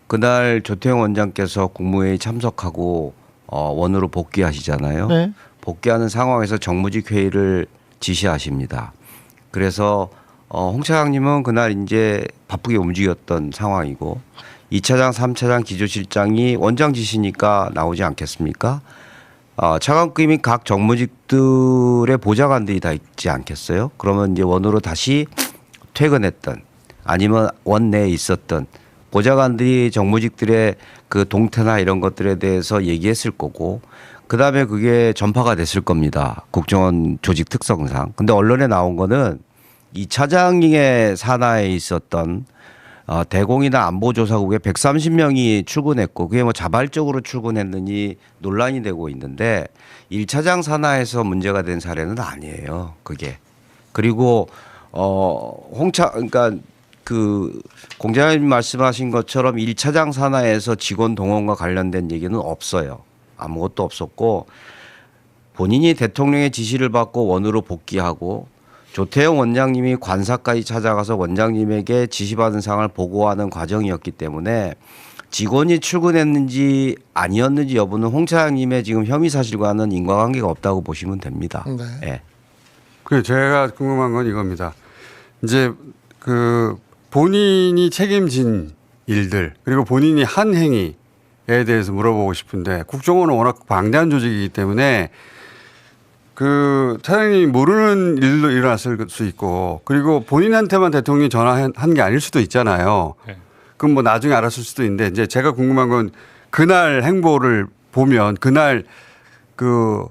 그날 조태용 원장께서 국무회의 참석하고 원으로 복귀하시잖아요. 네. 복귀하는 상황에서 정무직 회의를 지시하십니다. 그래서 홍 차장님은 그날 이제 바쁘게 움직였던 상황이고 2차장, 3차장 기조실장이 원장 지시니까 나오지 않겠습니까? 차관급이 각 정무직들의 보좌관들이 다 있지 않겠어요? 그러면 이제 원으로 다시 퇴근했던 아니면 원 내에 있었던 보좌관들이 정무직들의 그 동태나 이런 것들에 대해서 얘기했을 거고 그다음에 그게 전파가 됐을 겁니다. 국정원 조직 특성상. 근데 언론에 나온 거는 이 차장의 산하에 있었던 대공이나 안보조사국에 130명이 출근했고 그게 뭐 자발적으로 출근했느니 논란이 되고 있는데 1차장 산하에서 문제가 된 사례는 아니에요. 그게. 그리고 그러니까 그 공장님 말씀하신 것처럼 1차장 산하에서 직원 동원과 관련된 얘기는 없어요. 아무것도 없었고 본인이 대통령의 지시를 받고 원으로 복귀하고 조태용 원장님이 관사까지 찾아가서 원장님에게 지시받은 사항을 보고하는 과정이었기 때문에 직원이 출근했는지 아니었는지 여부는 홍 차장님의 지금 혐의 사실과는 인과관계가 없다고 보시면 됩니다. 네. 예. 그 제가 궁금한 건 이겁니다. 이제 그 본인이 책임진 일들 그리고 본인이 한 행위에 대해서 물어보고 싶은데 국정원은 워낙 방대한 조직이기 때문에 그 차장님이 모르는 일도 일어났을 수 있고 그리고 본인한테만 대통령이 전화한 게 아닐 수도 있잖아요. 네. 그럼 뭐 나중에 알았을 수도 있는데 이제 제가 궁금한 건 그날 행보를 보면 그날 그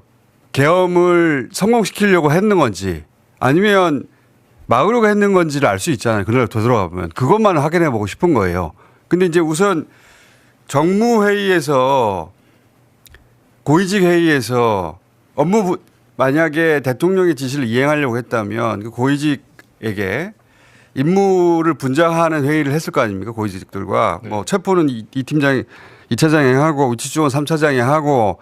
계엄을 성공시키려고 했는 건지 아니면 막으려고 했는 건지를 알 수 있잖아요. 그날 되돌아가 보면 그것만 확인해 보고 싶은 거예요. 근데 이제 우선 정무회의에서 고위직 회의에서 만약에 대통령의 지시를 이행하려고 했다면 그 고위직에게 임무를 분장하는 회의를 했을 거 아닙니까? 고위직들과 네. 뭐 체포는 이 팀장이 2차장이 하고 위치주원 3차장이 하고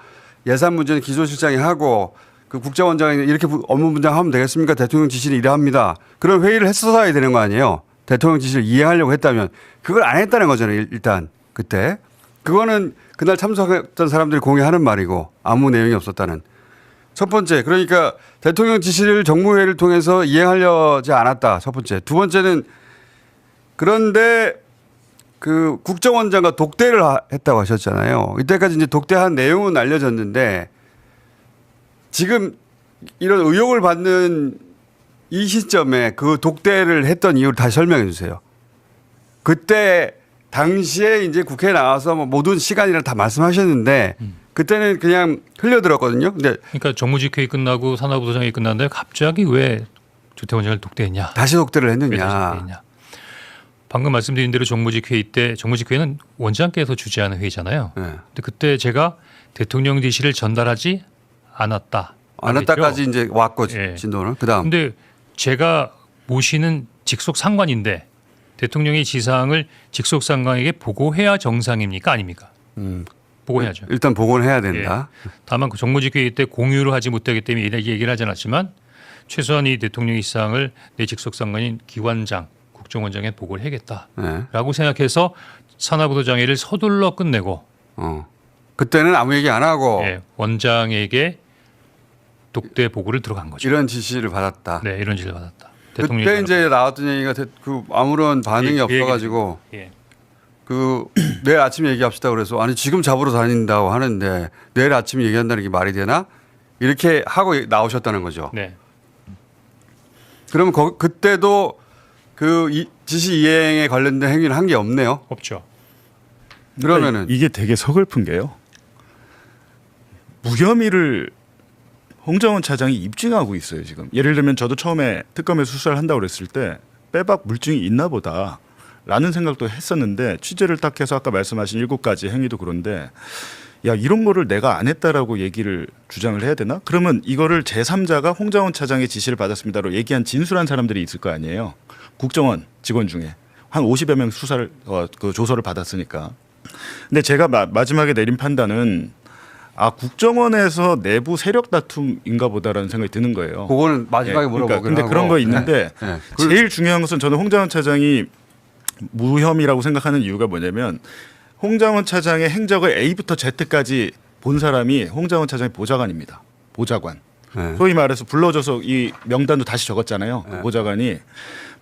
예산 문제는 기조실장이 하고 그 국정원장이 이렇게 업무 분장하면 되겠습니까? 대통령 지시를 이래 합니다. 그런 회의를 했어야 되는 거 아니에요? 대통령 지시를 이행하려고 했다면 그걸 안 했다는 거잖아요. 일단 그때 그거는 그날 참석했던 사람들이 공유하는 말이고 아무 내용이 없었다는. 첫 번째, 그러니까 대통령 지시를 정무회의를 통해서 이행하려지 않았다. 첫 번째. 두 번째는 그런데 그 국정원장과 독대를 했다고 하셨잖아요. 이때까지 이제 독대한 내용은 알려졌는데 지금 이런 의혹을 받는 이 시점에 그 독대를 했던 이유를 다시 설명해 주세요. 그때 당시에 이제 국회에 나와서 뭐 모든 시간이랑 다 말씀하셨는데 그때는 그냥 흘려들었거든요. 근데 그러니까 정무직 회의 끝나고 산하부도장 회의 끝났는데 갑자기 왜 조태용 원장을 독대했냐? 다시 독대를 왜 다시 했느냐. 독대했냐? 방금 말씀드린 대로 정무직 회의 때 정무직 회의는 원장께서 주재하는 회의잖아요. 네. 근데 그때 제가 대통령 지시를 전달하지 않았다. 않았다까지 이제 왔고 예. 진도는 그다음. 근데 제가 모시는 직속 상관인데 대통령의 지사항을 직속 상관에게 보고해야 정상입니까? 아닙니까? 보고해야죠. 일단 보고는 해야 된다. 다만 그 정무직 회의 때 공유를 하지 못하기 때문에 이렇게 얘기를 하지 않았지만 최소한 이 대통령의 지사항을 내 직속 상관인 기관장, 국정원장에 보고를 해야겠다라고 네. 생각해서 산하부도장회를 서둘러 끝내고 그때는 아무 얘기 안 하고 예, 원장에게 독대 보고를 들어간 거죠. 이런 지시를 받았다. 네, 이런 지시를 받았다. 그때 이제 나왔던 얘기가 그 아무런 반응이 그 얘기 없어가지고 예. 그 내일 아침에 얘기합시다 그래서 아니 지금 잡으러 다닌다고 하는데 내일 아침에 얘기한다는 게 말이 되나 이렇게 하고 나오셨다는 거죠. 네. 그럼 그때도 그 지시 이행에 관련된 행위를 한 게 없네요. 없죠. 그러면은 이게 되게 서글픈 게요. 무혐의를 홍장원 차장이 입증하고 있어요 지금. 예를 들면 저도 처음에 특검에서 수사를 한다고 그랬을 때 빼박 물증이 있나 보다라는 생각도 했었는데 취재를 딱 해서 아까 말씀하신 7가지 행위도 그런데 야 이런 거를 내가 안 했다라고 얘기를 주장을 해야 되나? 그러면 이거를 제3자가 홍장원 차장의 지시를 받았습니다로 얘기한 진술한 사람들이 있을 거 아니에요. 국정원 직원 중에 한 50여 명 수사를 그 조서를 받았으니까. 근데 제가 마지막에 내린 판단은 국정원에서 내부 세력 다툼인가 보다라는 생각이 드는 거예요. 그거는 마지막에 물어보긴 근데 하고. 그런 거 있는데 네. 제일 중요한 것은 저는 홍장원 차장이 무혐의라고 생각하는 이유가 뭐냐면 홍장원 차장의 행적을 A부터 Z까지 본 사람이 홍장원 차장의 보좌관입니다. 보좌관. 네. 소위 말해서 불러줘서 이 명단도 다시 적었잖아요. 그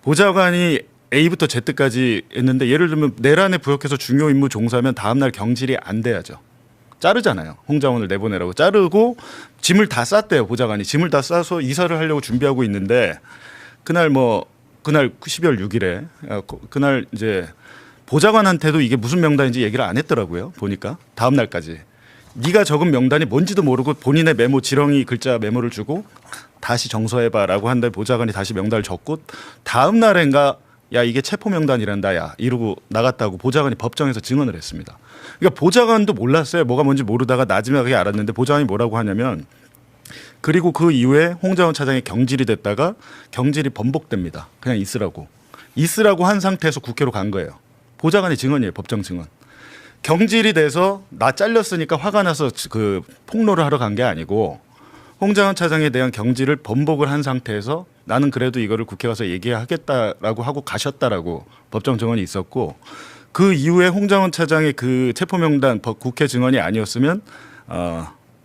보좌관이 A부터 Z까지 했는데 예를 들면 내란에 부역해서 중요 임무 종사면 다음날 경질이 안 돼야죠. 자르잖아요. 홍장원을 내보내라고 자르고 짐을 다 쌌대요. 보좌관이 짐을 다 싸서 이사를 하려고 준비하고 있는데 그날 12월 6일에 그날 이제 보좌관한테도 이게 무슨 명단인지 얘기를 안 했더라고요. 보니까 다음 날까지 네가 적은 명단이 뭔지도 모르고 본인의 메모 지렁이 글자 메모를 주고 다시 정서해봐라고 한데 보좌관이 다시 명단을 적고 다음 날엔가 야 이게 체포 명단이란다 야 이러고 나갔다고 보좌관이 법정에서 증언을 했습니다. 그러니까 보좌관도 몰랐어요. 뭐가 뭔지 모르다가 나중에 알았는데 보좌관이 뭐라고 하냐면 그리고 그 이후에 홍장원 차장이 경질이 됐다가 경질이 번복됩니다. 그냥 있으라고 한 상태에서 국회로 간 거예요. 보좌관의 증언이에요. 법정 증언. 경질이 돼서 나 잘렸으니까 화가 나서 그 폭로를 하러 간 게 아니고 홍장원 차장에 대한 경질을 번복을 한 상태에서 나는 그래도 이거를 국회 가서 얘기하겠다라고 하고 가셨다라고 법정 증언이 있었고 그 이후에 홍장원 차장의 그 체포 명단 국회 증언이 아니었으면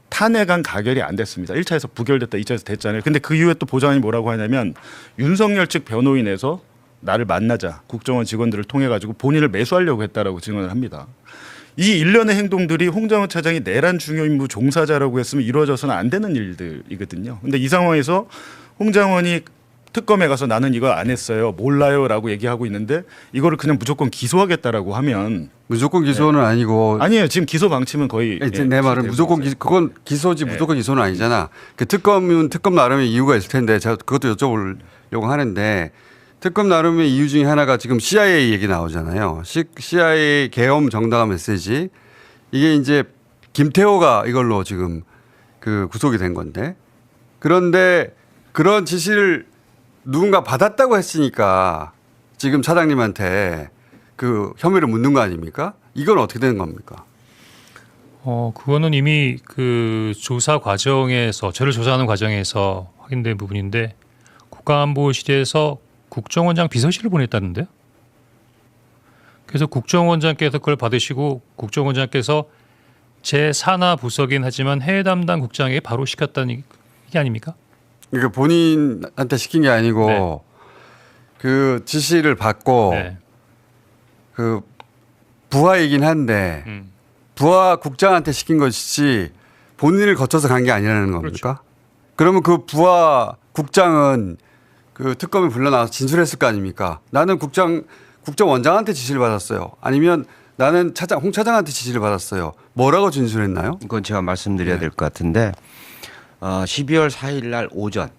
탄핵안 가결이 안 됐습니다. 1차에서 부결됐다 2차에서 됐잖아요. 근데 그 이후에 또 보좌관이 뭐라고 하냐면 윤석열 측 변호인에서 나를 만나자 국정원 직원들을 통해 가지고 본인을 매수하려고 했다라고 증언을 합니다. 이 일련의 행동들이 홍장원 차장이 내란 중요임무 종사자라고 했으면 이루어져서는 안 되는 일들이거든요. 근데 이 상황에서 홍장원이 특검에 가서 나는 이거 안 했어요. 몰라요라고 얘기하고 있는데 이거를 그냥 무조건 기소하겠다라고 하면 무조건 기소는 아니고 아니에요. 지금 기소 방침은 거의 내 말은 무조건 그건 기소지 무조건 기소는 아니잖아. 그 특검은 특검 나름의 이유가 있을 텐데 제가 그것도 여쭤보려고 하는데 특검 나름의 이유 중에 하나가 지금 CIA 얘기 나오잖아요. CIA 계엄 정당화 메시지 이게 이제 김태호가 이걸로 지금 그 구속이 된 건데 그런데 그런 지시를 누군가 받았다고 했으니까 지금 차장님한테 그 혐의를 묻는 거 아닙니까? 이건 어떻게 되는 겁니까? 그거는 이미 그 조사 과정에서 저를 조사하는 과정에서 확인된 부분인데 국가안보실에서 국정원장 비서실을 보냈다는데요. 그래서 국정원장께서 그걸 받으시고 국정원장께서 제 산하 부서긴 하지만 해외 담당 국장에게 바로 시켰다는 게 아닙니까? 그러니까 본인한테 시킨 게 아니고 네. 그 지시를 받고 네. 그 부하이긴 한데 부하 국장한테 시킨 것이지 본인을 거쳐서 간 게 아니라는 겁니까? 그렇죠. 그러면 그 부하 국장은 그 특검에 불러나와서 진술했을 거 아닙니까? 나는 국정원장한테 지시를 받았어요. 아니면 나는 홍 차장한테 지시를 받았어요. 뭐라고 진술했나요? 이건 제가 말씀드려야 될 것 같은데 12월 4일 날 오전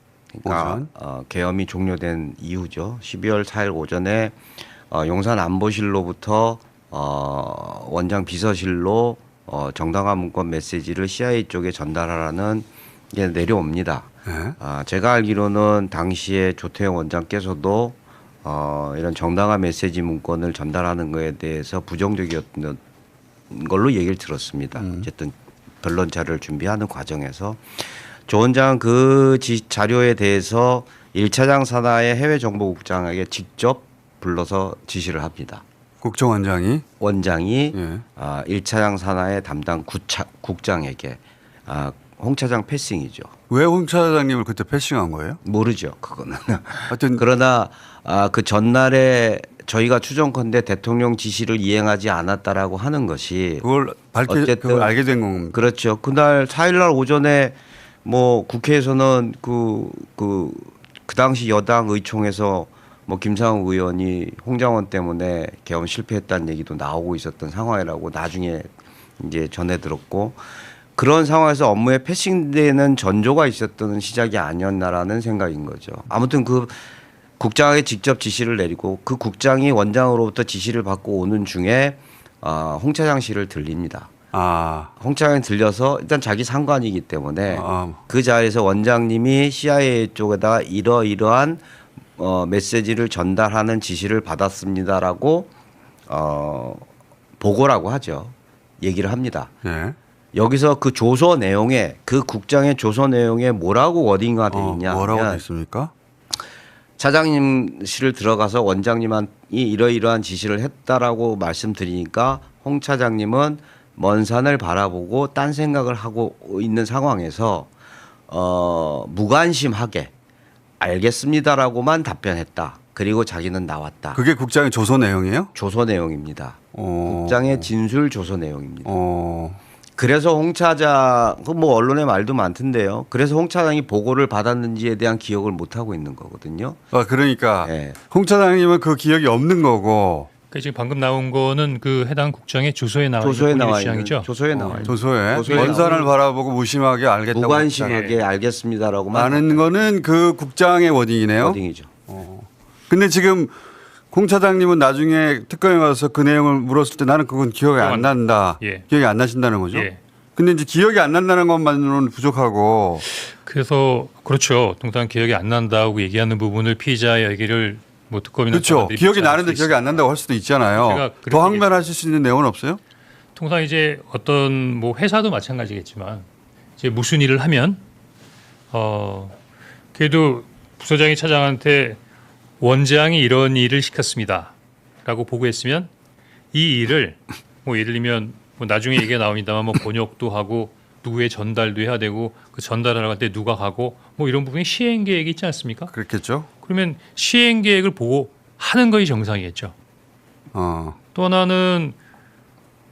그러니까 계엄이 종료된 이후죠. 12월 4일 오전에 용산 안보실로부터 원장 비서실로 정당화 문건 메시지를 CIA 쪽에 전달하라는 게 내려옵니다. 네. 제가 알기로는 당시에 조태영 원장께서도 이런 정당화 메시지 문건을 전달하는 거에 대해서 부정적이었던 걸로 얘기를 들었습니다. 어쨌든 변론 자료를 준비하는 과정에서 조 원장은 그 자료에 대해서 1차장 산하의 해외정보국장에게 직접 불러서 지시를 합니다. 국정원장이? 원장이 예. 1차장 산하의 담당 국장에게 홍 차장 패싱이죠. 왜 홍 차장님을 그때 패싱한 거예요? 모르죠. 그거는. 하여튼 그러나 그 전날에 저희가 추정컨대 대통령 지시를 이행하지 않았다라고 하는 것이 그걸 그걸 알게 된 겁니다. 그렇죠. 그날 4일날 오전에 뭐 국회에서는 그 당시 여당 의총에서 뭐 김상욱 의원이 홍장원 때문에 계엄 실패했다는 얘기도 나오고 있었던 상황이라고 나중에 이제 전해 들었고 그런 상황에서 업무에 패싱되는 전조가 있었던 시작이 아니었나라는 생각인 거죠. 아무튼 그 국장에게 직접 지시를 내리고 그 국장이 원장으로부터 지시를 받고 오는 중에 홍 차장실을 들립니다. 홍 차장이 들려서 일단 자기 상관이기 때문에 그 자리에서 원장님이 CIA 쪽에다가 이러이러한 메시지를 전달하는 지시를 받았습니다라고 보고라고 하죠. 얘기를 합니다. 네. 여기서 그 조서 내용에 그 국장의 조서 내용에 뭐라고 워딩가 돼 있냐 뭐라고 돼 하면 있습니까? 차장님실을 들어가서 원장님이 이러이러한 지시를 했다라고 말씀드리니까 홍 차장님은 먼 산을 바라보고 딴 생각을 하고 있는 상황에서 무관심하게 알겠습니다라고만 답변했다. 그리고 자기는 나왔다. 그게 국장의 조서 내용이에요? 조서 내용입니다. 국장의 진술 조서 내용입니다. 그래서 홍 차장, 뭐 언론의 말도 많던데요. 그래서 홍 차장이 보고를 받았는지에 대한 기억을 못 하고 있는 거거든요. 그러니까 네. 홍 차장님은 그 기억이 없는 거고. 그러니까 지금 방금 나온 거는 그 해당 국장의 조서에 나와 조서에 있는 나와 주장이죠. 있는 조서에 나와 있는 조서에 조서에 먼 산을 나오는 바라보고 무심하게 알겠다고 무관심하게 알겠습니다라고만 하는 거는 그 국장의 워딩이네요. 워딩이죠. 근데 지금 홍 차장님은 나중에 특검에 와서 그 내용을 물었을 때 나는 그건 기억이 안 난다. 예. 기억이 안 나신다는 거죠. 예. 근데 이제 기억이 안 난다는 것만으로는 부족하고 그래서 그렇죠. 동당 기억이 안 난다고 얘기하는 부분을 피의자의 얘기를 뭐 특검이나 그렇죠. 사람들이 기억이 비판할 나는데 수 기억이 안 난다고 할 수도 제가 있잖아요. 그렇게 더 항변하실 수 있는 내용은 없어요? 통상 이제 어떤 뭐 회사도 마찬가지겠지만 이제 무슨 일을 하면 그래도 부서장이 차장한테 원장이 이런 일을 시켰습니다라고 보고했으면 이 일을 뭐 예를 들면 뭐 나중에 얘기가 나옵니다만 뭐 번역도 하고 누구의 전달도 해야 되고 그 전달하러 갈 때 누가 가고 뭐 이런 부분이 시행 계획이 있지 않습니까? 그렇겠죠. 그러면 시행 계획을 보고 하는 것이 정상이겠죠. 또 하나는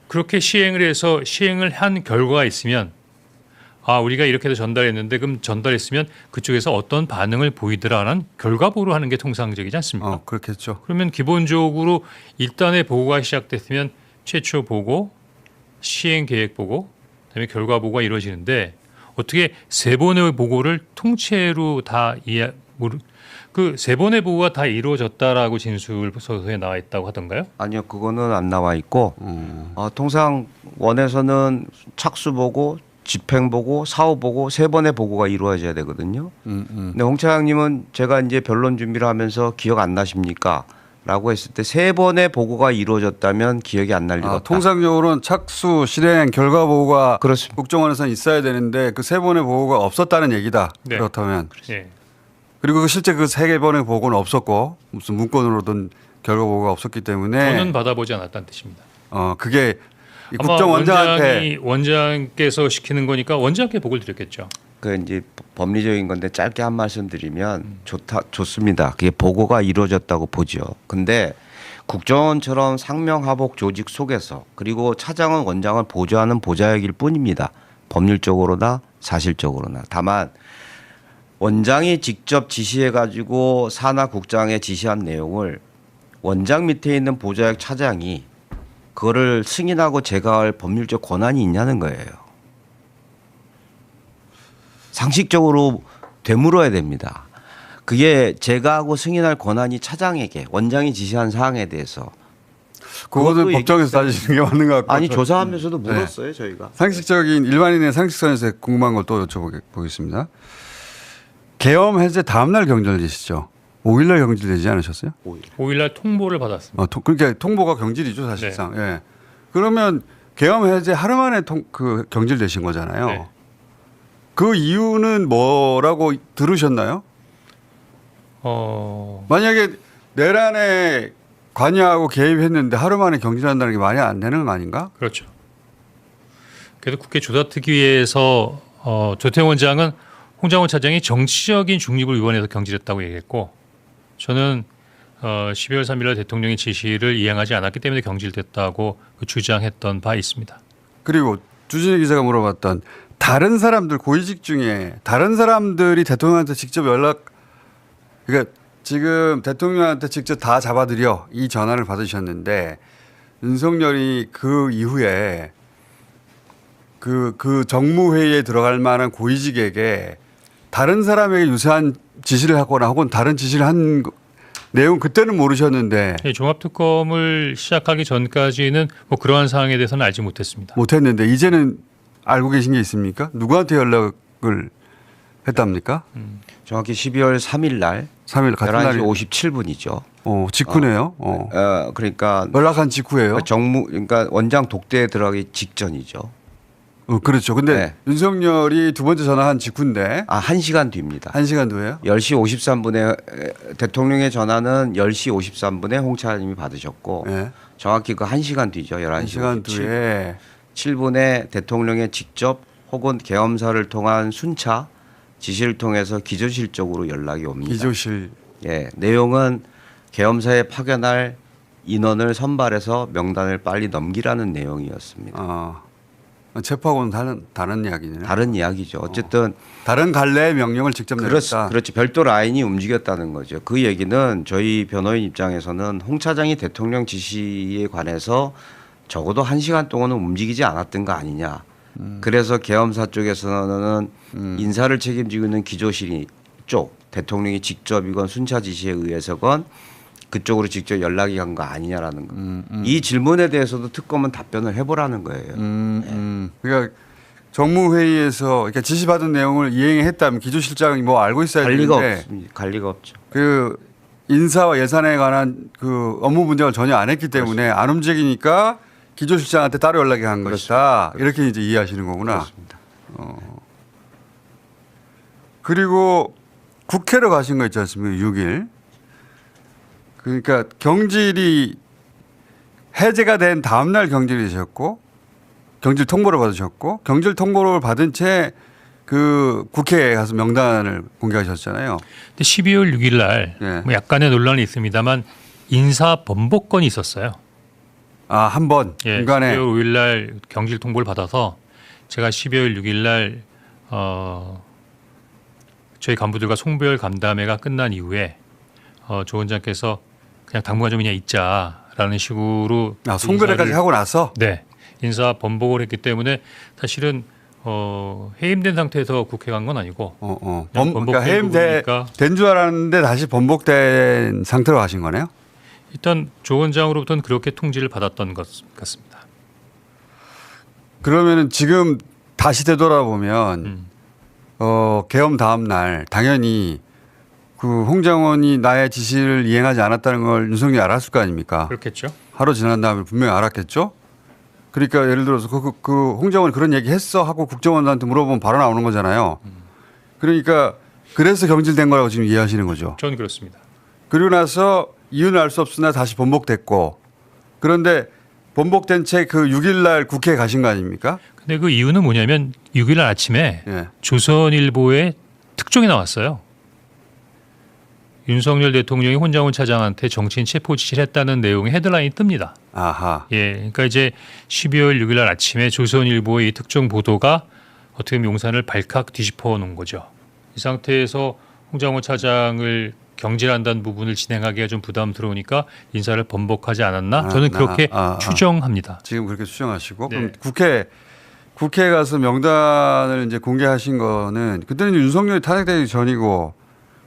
그렇게 시행을 해서 시행을 한 결과가 있으면 아 우리가 이렇게 해서 전달했는데 그럼 전달했으면 그쪽에서 어떤 반응을 보이더라라는 결과 보고를 하는 게 통상적이지 않습니까? 그렇겠죠. 그러면 기본적으로 일단의 보고가 시작됐으면 최초 보고, 시행 계획 보고, 그다음에 결과 보고가 이루어지는데 어떻게 세 번의 보고를 통째로 다 그 세 번의 보고가 다 이루어졌다라고 진술서에 나와 있다고 하던가요? 아니요, 그거는 안 나와 있고 통상 원에서는 착수 보고, 집행 보고, 사후 보고 세 번의 보고가 이루어져야 되거든요. 근데 홍 차장님은 제가 이제 변론 준비를 하면서 기억 안 나십니까? 라고 했을 때 세 번의 보고가 이루어졌다면 기억이 안 날 리가 없다. 통상적으로는 착수, 실행, 결과 보고가 그렇습니다. 국정원에서는 있어야 되는데 그 세 번의 보고가 없었다는 얘기다. 네. 그렇다면. 예. 그리고 실제 그 세 번의 보고는 없었고 무슨 문건으로든 결과 보고가 없었기 때문에 저는 받아보지 않았다는 뜻입니다. 그게 이 아마 국정원장한테 원장께서 시키는 거니까 원장께 보고를 드렸겠죠. 그 이제 법리적인 건데 짧게 한 말씀 드리면 좋습니다. 그게 보고가 이루어졌다고 보죠. 근데 국정원처럼 상명하복 조직 속에서 그리고 차장은 원장을 보좌하는 보좌역일 뿐입니다. 법률적으로나 사실적으로나. 다만 원장이 직접 지시해 가지고 산하 국장에 지시한 내용을 원장 밑에 있는 보좌역 차장이 그거를 승인하고 제거할 법률적 권한이 있냐는 거예요. 상식적으로 되물어야 됩니다. 그게 제거하고 승인할 권한이 차장에게 원장이 지시한 사항에 대해서 그것은 그것도 법정에서 따지시는 게 맞는 것 같고 아니 조사하면서도 물었어요. 저희가. 상식적인 일반인의 상식선에서 궁금한 걸 또 여쭤보겠습니다. 계엄 해제 다음 날 경질되시죠? 5일날 경질되지 않으셨어요? 5일날 통보를 받았습니다. 그러니까 통보가 경질이죠 사실상. 예. 그러면 계엄 해제 하루 만에 경질되신 거잖아요. 네. 그 이유는 뭐라고 들으셨나요? 만약에 내란에 관여하고 개입했는데 하루 만에 경질한다는 게 말이 안 되는 거 아닌가? 그렇죠. 그래도 국회 조사특위에서 조태용 원장은 홍장원 차장이 정치적인 중립을 위반해서 경질했다고 얘기했고 저는 12월 3일 대통령의 지시를 이행하지 않았기 때문에 경질됐다고 주장했던 바 있습니다. 그리고 주진희 기자가 물어봤던 다른 사람들 고위직 중에 다른 사람들이 대통령한테 직접 그러니까 지금 대통령한테 직접 다 잡아들여 이 전화를 받으셨는데 윤석열이 그 이후에 그 정무회의에 들어갈 만한 고위직에게 다른 사람에게 유사한 지시를 하거나 혹은 다른 지시를 한 내용 그때는 모르셨는데 종합특검을 시작하기 전까지는 뭐 그러한 사항에 대해서는 알지 못했습니다. 못했는데 이제는 알고 계신 게 있습니까? 누구한테 연락을 했답니까? 정확히 12월 3일 날 3일 같은 11시 날이 57분이죠. 직후네요. 그러니까 연락한 직후예요. 그러니까 원장 독대에 들어가기 직전이죠. 그렇죠. 근데 네. 윤석열이 두 번째 전화한 직후인데 1시간 뒤입니다. 1시간 뒤에요? 10시 53분에 대통령의 전화는 10시 53분에 홍 차장님이 받으셨고 네. 정확히 그 1시간 뒤죠. 11시 1시간 뒤에 7분에 대통령의 직접 혹은 계엄사를 통한 순차 지시를 통해서 기조실적으로 연락이 옵니다. 기조실. 예, 내용은 계엄사에 파견할 인원을 선발해서 명단을 빨리 넘기라는 내용이었습니다. 체포하고는 다른 이야기네요. 다른 이야기죠. 어쨌든 다른 갈래의 명령을 직접 내렸다. 그렇지. 별도 라인이 움직였다는 거죠. 그 얘기는 저희 변호인 입장에서는 홍 차장이 대통령 지시에 관해서 적어도 1시간 동안은 움직이지 않았던 거 아니냐. 그래서 계엄사 쪽에서는 인사를 책임지고 있는 기조실 쪽 대통령이 직접이건 순차 지시에 의해서건 그쪽으로 직접 연락이 간 거 아니냐라는 거. 이 질문에 대해서도 특검은 답변을 해보라는 거예요. 그러니까 정무회의에서 그러니까 지시받은 내용을 이행했다면 기조실장이 뭐 알고 있어야 갈 리가 되는데 없습니다. 갈 리가 없죠. 그 인사와 예산에 관한 그 업무 분장을 전혀 안 했기 때문에 안 움직이니까 기조실장한테 따로 연락이 간 것이다. 이렇게 이제 이해하시는 거구나. 그렇습니다. 그리고 국회로 가신 거 있지 않습니까? 6일. 그러니까 경질이 해제가 된 다음 날 경질이 되셨고 경질 통보를 받으셨고 경질 통보를 받은 채 그 국회에 가서 명단을 공개하셨잖아요. 근데 12월 6일 날 네. 뭐 약간의 논란이 있습니다만 인사 번복건이 있었어요. 한 번 예, 중간에 12월 5일 날 경질 통보를 받아서 제가 12월 6일 날 저희 간부들과 송별 간담회가 끝난 이후에 조 원장께서 그냥 당분간 좀 그냥 있자라는 식으로 송별회까지 하고 나서 네 인사 번복을 했기 때문에 사실은 해임된 상태에서 국회 간 건 아니고 그러니까 해임된 줄 알았는데 다시 번복된 상태로 가신 거네요. 일단 조 원장으로부터는 그렇게 통지를 받았던 것 같습니다. 그러면은 지금 다시 되돌아보면 계엄 다음 날 당연히 그 홍장원이 나의 지시를 이행하지 않았다는 걸 윤석열이 알았을 거 아닙니까? 그렇겠죠. 하루 지난 다음에 분명히 알았겠죠. 그러니까 예를 들어서 그 홍장원이 그런 얘기 했어 하고 국정원한테 물어보면 바로 나오는 거잖아요. 그러니까 그래서 경질된 거라고 지금 이해하시는 거죠. 저는 그렇습니다. 그리고 나서 이유는 알 수 없으나 다시 번복됐고 그런데 번복된 채 그 6일 날 국회에 가신 거 아닙니까? 근데 그 이유는 뭐냐면 6일 날 아침에 예. 조선일보에 특종이 나왔어요. 윤석열 대통령이 홍장원 차장한테 정치인 체포 지시를 했다는 내용의 헤드라인이 뜹니다. 아하. 예, 그러니까 이제 12월 6일 날 아침에 조선일보의 이 특종 보도가 어떻게 보면 용산을 발칵 뒤집어 놓은 거죠. 이 상태에서 홍장원 차장을 경질한다는 부분을 진행하기가 좀 부담스러우니까 인사를 번복하지 않았나? 저는 그렇게 추정합니다. 지금 그렇게 추정하시고 네. 그럼 국회에 가서 명단을 이제 공개하신 거는 그때는 윤석열이 탄핵되기 전이고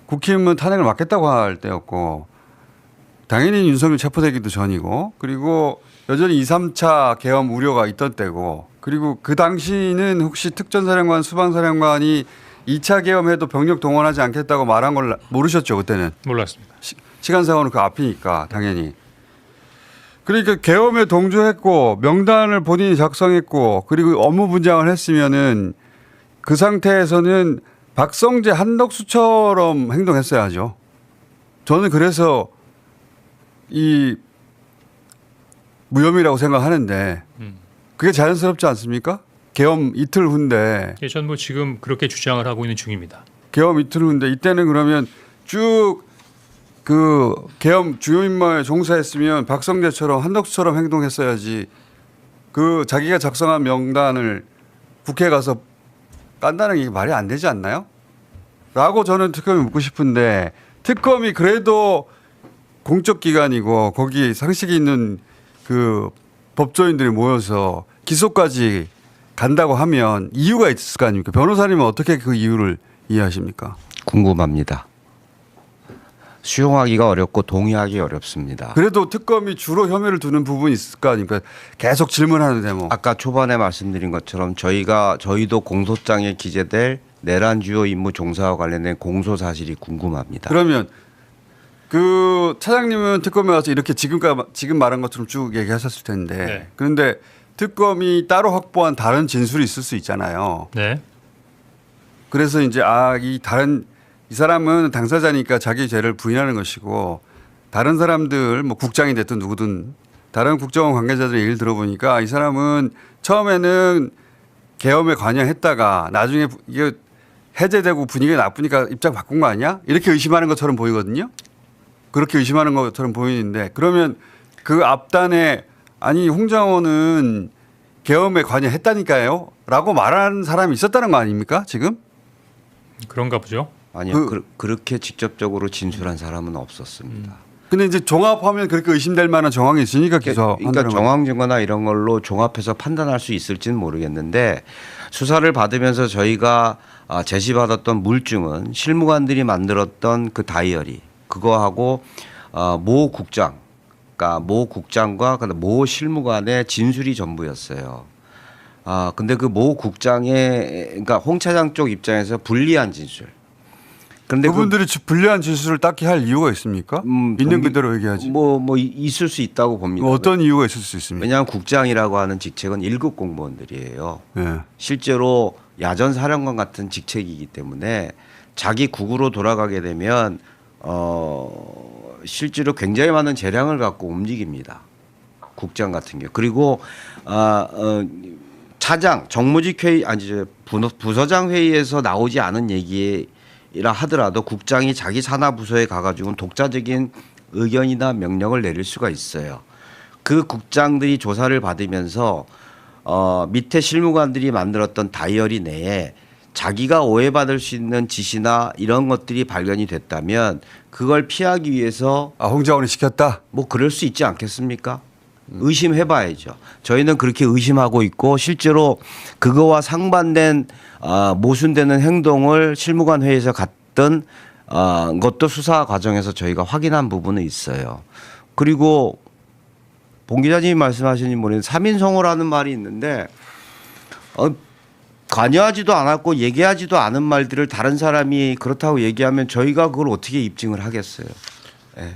국힘은 탄핵을 막겠다고 할 때였고 당연히 윤석열 체포되기도 전이고 그리고 여전히 2, 3차 계엄 우려가 있던 때고 그리고 그 당시는 혹시 특전사령관, 수방사령관이 2차 계엄해도 병력 동원하지 않겠다고 말한 걸 모르셨죠 그때는? 몰랐습니다. 시간상으로는 그 앞이니까 당연히. 그러니까 계엄에 동조했고 명단을 본인이 작성했고 그리고 업무 분장을 했으면은 그 상태에서는 박성재 한덕수처럼 행동했어야죠. 저는 그래서 이 무혐의라고 생각하는데 그게 자연스럽지 않습니까? 계엄 이틀 후인데. 예, 저는 뭐 지금 그렇게 주장을 하고 있는 중입니다. 계엄 이틀 후인데 이때는 그러면 쭉 그 계엄 주요 임무에 종사했으면 박성재처럼 한덕수처럼 행동했어야지 그 자기가 작성한 명단을 국회에 가서 깐다는 게 말이 안 되지 않나요? 라고 저는 특검이 묻고 싶은데 특검이 그래도 공적 기관이고 거기 상식이 있는 그 법조인들이 모여서 기소까지 간다고 하면 이유가 있을 거 아닙니까? 변호사님은 어떻게 그 이유를 이해하십니까? 궁금합니다. 수용하기가 어렵고 동의하기 어렵습니다. 그래도 특검이 주로 혐의를 두는 부분이 있을 거 아닙니까? 계속 질문하는데 뭐. 아까 초반에 말씀드린 것처럼 저희도 공소장에 기재될 내란 주요 임무 종사와 관련된 공소 사실이 궁금합니다. 그러면 그 차장님은 특검에 와서 이렇게 지금 말한 것처럼 쭉 얘기하셨을 텐데 네. 그런데 특검이 따로 확보한 다른 진술이 있을 수 있잖아요. 네. 그래서 이제 이 사람은 당사자니까 자기 죄를 부인하는 것이고 다른 사람들 뭐 국장이 됐든 누구든 다른 국정원 관계자들의 얘기를 들어보니까 이 사람은 처음에는 계엄에 관여했다가 나중에 이게 해제되고 분위기가 나쁘니까 입장 바꾼 거 아니야? 이렇게 의심하는 것처럼 보이거든요. 그렇게 의심하는 것처럼 보이는데 그러면 그 앞단에 아니 홍장원은 계엄에 관여했다니까요 라고 말하는 사람이 있었다는 거 아닙니까 지금? 그런가 보죠. 아니요. 그렇게 직접적으로 진술한 사람은 없었습니다. 근데 이제 종합하면 그렇게 의심될 만한 정황이 있으니까 기소한다는 그러니까 정황 증거나 이런 걸로 종합해서 판단할 수 있을지는 모르겠는데 수사를 받으면서 저희가 제시받았던 물증은 실무관들이 만들었던 그 다이어리 그거하고 모 국장, 그러니까 모 국장과 모 실무관의 진술이 전부였어요. 근데 그 모 국장의 그러니까 홍 차장 쪽 입장에서 불리한 진술. 그런데 그분들이 불리한 진술을 딱히 할 이유가 있습니까? 있는 그대로 얘기하지. 뭐 있을 수 있다고 봅니다. 어떤 이유가 있을 수 있습니까? 왜냐하면 국장이라고 하는 직책은 1급 공무원들이에요. 네. 실제로 야전 사령관 같은 직책이기 때문에 자기 국으로 돌아가게 되면 실제로 굉장히 많은 재량을 갖고 움직입니다. 국장 같은 경우. 그리고 차장 정무직 회의 부서장 회의에서 나오지 않은 얘기라 하더라도 국장이 자기 산하 부서에 가가지고는 독자적인 의견이나 명령을 내릴 수가 있어요. 그 국장들이 조사를 받으면서 밑에 실무관들이 만들었던 다이어리 내에 자기가 오해받을 수 있는 지시나 이런 것들이 발견이 됐다면 그걸 피하기 위해서 홍장원이 시켰다? 뭐 그럴 수 있지 않겠습니까? 의심해봐야죠. 저희는 그렇게 의심하고 있고 실제로 그거와 상반된 모순되는 행동을 실무관 회의에서 갔던 것도 수사 과정에서 저희가 확인한 부분은 있어요. 그리고 봉 기자님이 말씀하시는 모르는 3인성호라는 말이 있는데 관여하지도 않았고 얘기하지도 않은 말들을 다른 사람이 그렇다고 얘기하면 저희가 그걸 어떻게 입증을 하겠어요. 네.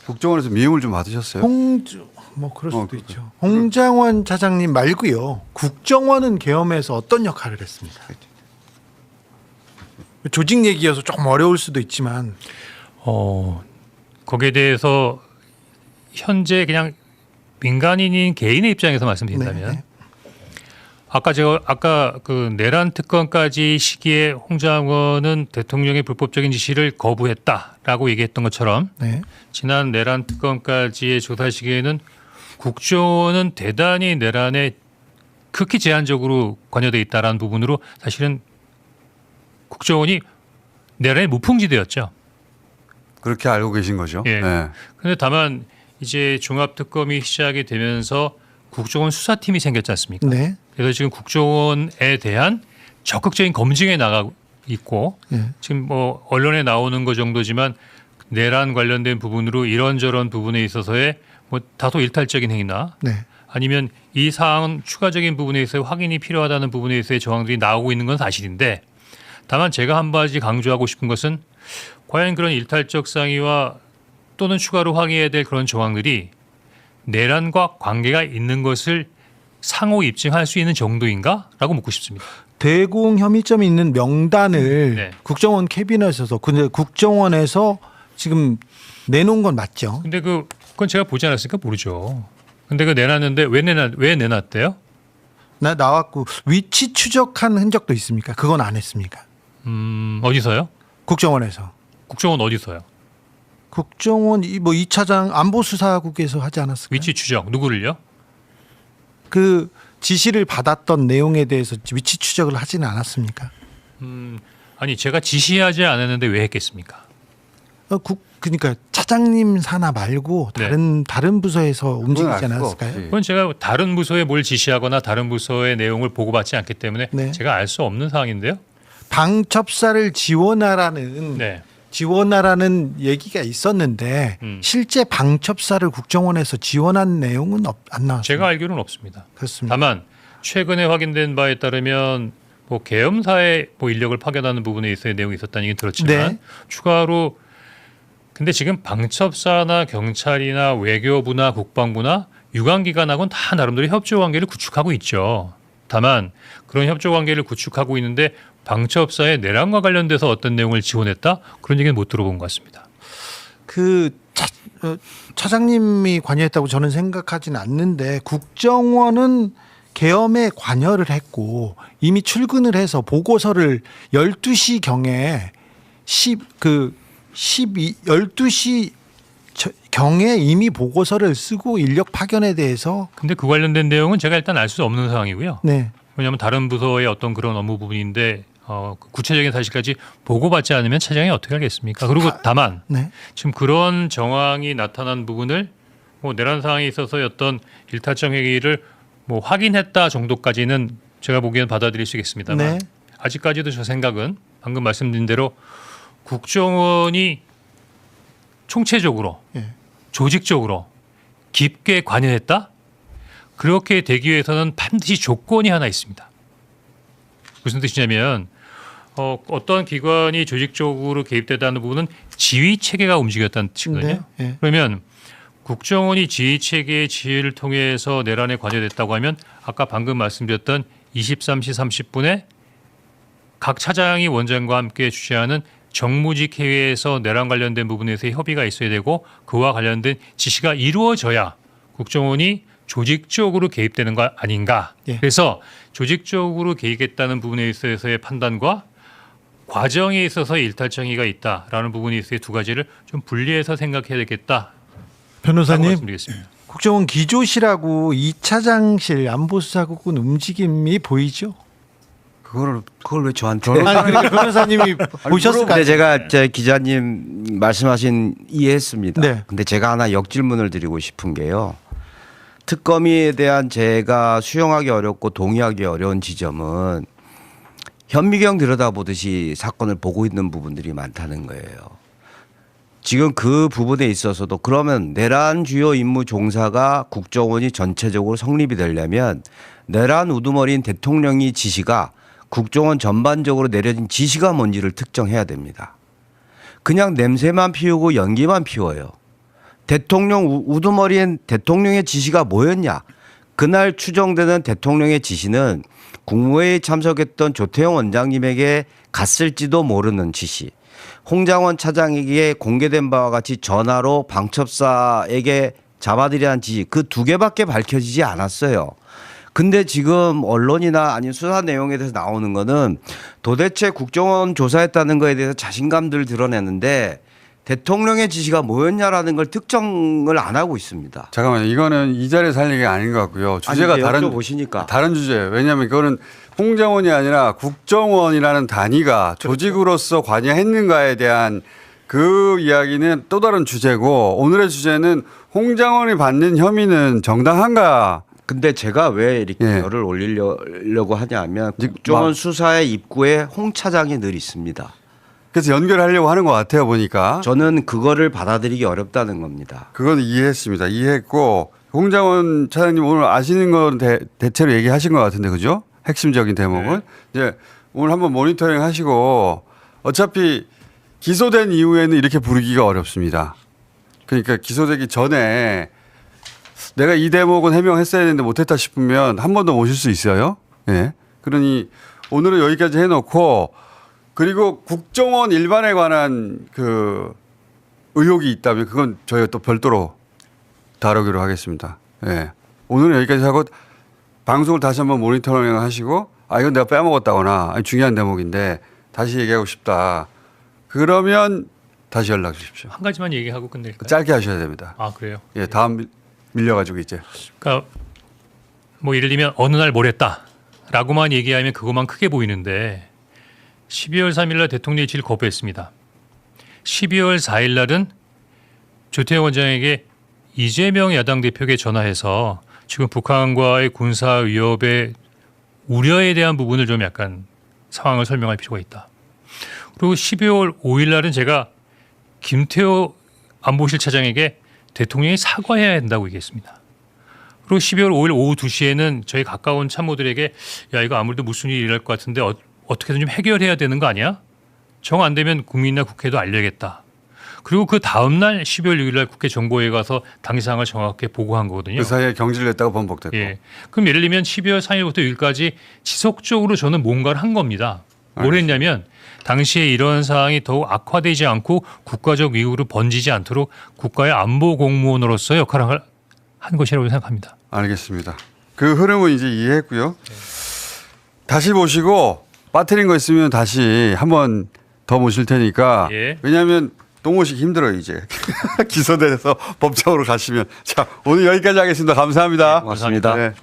국정원에서 미움을 좀 받으셨어요? 뭐 그럴 수도 있죠. 홍장원 차장님 말고요. 국정원은 계엄에서 어떤 역할을 했습니까? 조직 얘기여서 조금 어려울 수도 있지만 거기에 대해서 현재 그냥 민간인인 개인의 입장에서 말씀드린다면 네. 아까 그 내란 특검까지 시기에 홍장원은 대통령의 불법적인 지시를 거부했다라고 얘기했던 것처럼 네. 지난 내란 특검까지의 조사 시기에는 국정원은 대단히 내란에 극히 제한적으로 관여돼 있다라는 부분으로 사실은 국정원이 내란의 무풍지대였죠. 그렇게 알고 계신 거죠. 예. 네. 그런데 다만 이제 종합특검이 시작이 되면서 국정원 수사팀이 생겼지 않습니까? 네. 그래서 지금 국정원에 대한 적극적인 검증에 나가고 있고 지금 뭐 언론에 나오는 것 정도지만 내란 관련된 부분으로 이런저런 부분에 있어서의 뭐 다소 일탈적인 행위나 네. 아니면 이 사항은 추가적인 부분에 있어서 확인이 필요하다는 부분에 있어서의 정황들이 나오고 있는 건 사실인데 다만 제가 한 가지 강조하고 싶은 것은 과연 그런 일탈적 상의와 또는 추가로 확인해야 될 그런 정황들이 내란과 관계가 있는 것을 상호 입증할 수 있는 정도인가? 라고 묻고 싶습니다. 대공 혐의점이 있는 명단을 국정원 캐비넷에서 근데 국정원에서 지금 내놓은 건 맞죠? 근데 그건 제가 보지 않았으니까 모르죠. 근데 그 내놨는데 왜 내놨대요? 나왔고 위치 추적한 흔적도 있습니까? 그건 안 했습니까? 어디서요? 국정원에서. 국정원 어디서요? 국정원 뭐 2차장 안보수사국에서 하지 않았을까요? 위치 추적 누구를요? 그 지시를 받았던 내용에 대해서 위치 추적을 하지는 않았습니까? 아니 제가 지시하지 않았는데 왜 했겠습니까? 그러니까 차장님 산하 말고 다른 부서에서 움직이지 않았을까요? 그건 제가 다른 부서에 뭘 지시하거나 다른 부서의 내용을 보고받지 않기 때문에 제가 알 수 없는 사항인데요. 방첩사를 지원하라는 얘기가 있었는데 실제 방첩사를 국정원에서 지원한 내용은 안 나왔습니다. 제가 알기로는 없습니다. 그렇습니다. 다만 최근에 확인된 바에 따르면 뭐 계엄사에 뭐 인력을 파견하는 부분에 있어야 내용이 있었다는 얘기는 들었지만 추가로 근데 지금 방첩사나 경찰이나 외교부나 국방부나 유관기관하고는 다 나름대로 협조 관계를 구축하고 있죠. 다만 그런 협조 관계를 구축하고 있는데 방첩사의 내란과 관련돼서 어떤 내용을 지원했다? 그런 얘기는 못 들어본 것 같습니다. 그 차장님이 관여했다고 저는 생각하지는 않는데 국정원은 계엄에 관여를 했고 이미 출근을 해서 보고서를 12시 경에 12시 경에 이미 보고서를 쓰고 인력 파견에 대해서 근데 그 관련된 내용은 제가 일단 알 수 없는 상황이고요. 네. 왜냐하면 다른 부서의 어떤 그런 업무 부분인데 구체적인 사실까지 보고받지 않으면 차장이 어떻게 알겠습니까? 그리고 다만 네. 지금 그런 정황이 나타난 부분을 내란 상황에 있어서의 어떤 일타점 회의를 확인했다 정도까지는 제가 보기에는 받아들일 수 있겠습니다만 네. 아직까지도 저 생각은 방금 말씀드린 대로 국정원이 총체적으로 예. 조직적으로 깊게 관여했다? 그렇게 되기 위해서는 반드시 조건이 하나 있습니다. 무슨 뜻이냐면 어떤 기관이 조직적으로 개입되다는 부분은 지휘 체계가 움직였다는 뜻이거든요. 네. 예. 그러면 국정원이 지휘 체계의 지휘를 통해서 내란에 관여됐다고 하면 아까 방금 말씀드렸던 23시 30분에 각 차장이 원장과 함께 주재하는 정무직 회의에서 내란 관련된 부분에서의 협의가 있어야 되고 그와 관련된 지시가 이루어져야 국정원이 조직적으로 개입되는 거 아닌가. 예. 그래서 조직적으로 개입했다는 부분에 있어서의 판단과 과정에 있어서의 일탈정의가 있다라는 부분에 있어서 두 가지를 좀 분리해서 생각해야 되겠다. 변호사님 말씀드리겠습니다. 국정원 기조실하고 2차장실 안보수사국은 움직임이 보이죠? 그걸 왜 저한테? 아니 그러니까 변호사님이 보셨을 거 근데 아니에요? 제가 제 기자님 말씀하신 이해했습니다. 네. 근데 제가 하나 역질문을 드리고 싶은 게요. 특검에 대한 제가 수용하기 어렵고 동의하기 어려운 지점은 현미경 들여다보듯이 사건을 보고 있는 부분들이 많다는 거예요. 지금 그 부분에 있어서도 그러면 내란 주요 임무 종사가 국정원이 전체적으로 성립이 되려면 내란 우두머리인 대통령의 지시가 국정원 전반적으로 내려진 지시가 뭔지를 특정해야 됩니다. 그냥 냄새만 피우고 연기만 피워요. 대통령 우두머리엔 대통령의 지시가 뭐였냐? 그날 추정되는 대통령의 지시는 국무회의에 참석했던 조태영 원장님에게 갔을지도 모르는 지시. 홍장원 차장에게 공개된 바와 같이 전화로 방첩사에게 잡아들이라는 지시. 그 두 개밖에 밝혀지지 않았어요. 근데 지금 언론이나 아니면 수사 내용에 대해서 나오는 거는 도대체 국정원 조사했다는 거에 대해서 자신감들 드러내는데 대통령의 지시가 뭐였냐라는 걸 특정을 안 하고 있습니다. 잠깐만요. 이거는 이 자리에서 할 얘기가 아닌 것 같고요. 주제가 다른 주제예요. 왜냐하면 이거는 홍장원이 아니라 국정원이라는 단위가 조직으로서 관여했는가에 대한 그 이야기는 또 다른 주제고 오늘의 주제는 홍장원이 받는 혐의는 정당한가. 근데 제가 왜 이렇게 열을 올리려고 하냐면 국정원 수사의 입구에 홍 차장이 늘 있습니다. 그래서 연결하려고 하는 것 같아요 보니까. 저는 그거를 받아들이기 어렵다는 겁니다. 그건 이해했습니다. 이해했고 홍장원 차장님 오늘 아시는 건 대체로 얘기하신 것 같은데 그죠? 핵심적인 대목은. 이제 오늘 한번 모니터링 하시고 어차피 기소된 이후에는 이렇게 부르기가 어렵습니다. 그러니까 기소되기 전에 내가 이 대목은 해명했어야 되는데 못했다 싶으면 한 번 더 모실 수 있어요. 예. 그러니 오늘은 여기까지 해놓고 그리고 국정원 일반에 관한 그 의혹이 있다면 그건 저희가 또 별도로 다루기로 하겠습니다. 예. 오늘은 여기까지 하고 방송을 다시 한번 모니터링 하시고 이건 내가 빼먹었다거나 아니, 중요한 대목인데 다시 얘기하고 싶다. 그러면 다시 연락 주십시오. 한 가지만 얘기하고 끝낼까요? 짧게 하셔야 됩니다. 아 그래요? 예, 다음 밀려가지고 이제. 그러니까 예를 들면 어느 날 뭘 했다라고만 얘기하면 그것만 크게 보이는데 12월 3일 날 대통령이 지시를 거부했습니다. 12월 4일 날은 조태영 원장에게 이재명 야당 대표에게 전화해서 지금 북한과의 군사 위협의 우려에 대한 부분을 좀 약간 상황을 설명할 필요가 있다. 그리고 12월 5일 날은 제가 김태호 안보실 차장에게 대통령이 사과해야 한다고 얘기했습니다. 그리고 12월 5일 오후 2시에는 저희 가까운 참모들에게 야 이거 아무래도 무슨 일이 일어날 것 같은데 어떻게든 좀 해결해야 되는 거 아니야? 정 안 되면 국민이나 국회에도 알려야겠다. 그리고 그 다음 날 12월 6일 날 국회 정보회에 가서 당시 상황을 정확하게 보고한 거거든요. 그 사이에 경질을 했다고 번복됐고. 예. 그럼 예를 들면 12월 3일부터 6일까지 지속적으로 저는 뭔가를 한 겁니다. 뭘 했냐면 당시에 이런 상황이 더욱 악화되지 않고 국가적 위기로 번지지 않도록 국가의 안보 공무원으로서 역할을 한 것이라고 생각합니다. 알겠습니다. 그 흐름은 이제 이해했고요. 다시 보시고 빠뜨린 거 있으면 다시 한번 더 모실 테니까. 예. 왜냐하면 똥 오시기 힘들어요 이제. 기소돼서 법정으로 가시면. 자, 오늘 여기까지 하겠습니다. 감사합니다. 고맙습니다. 네.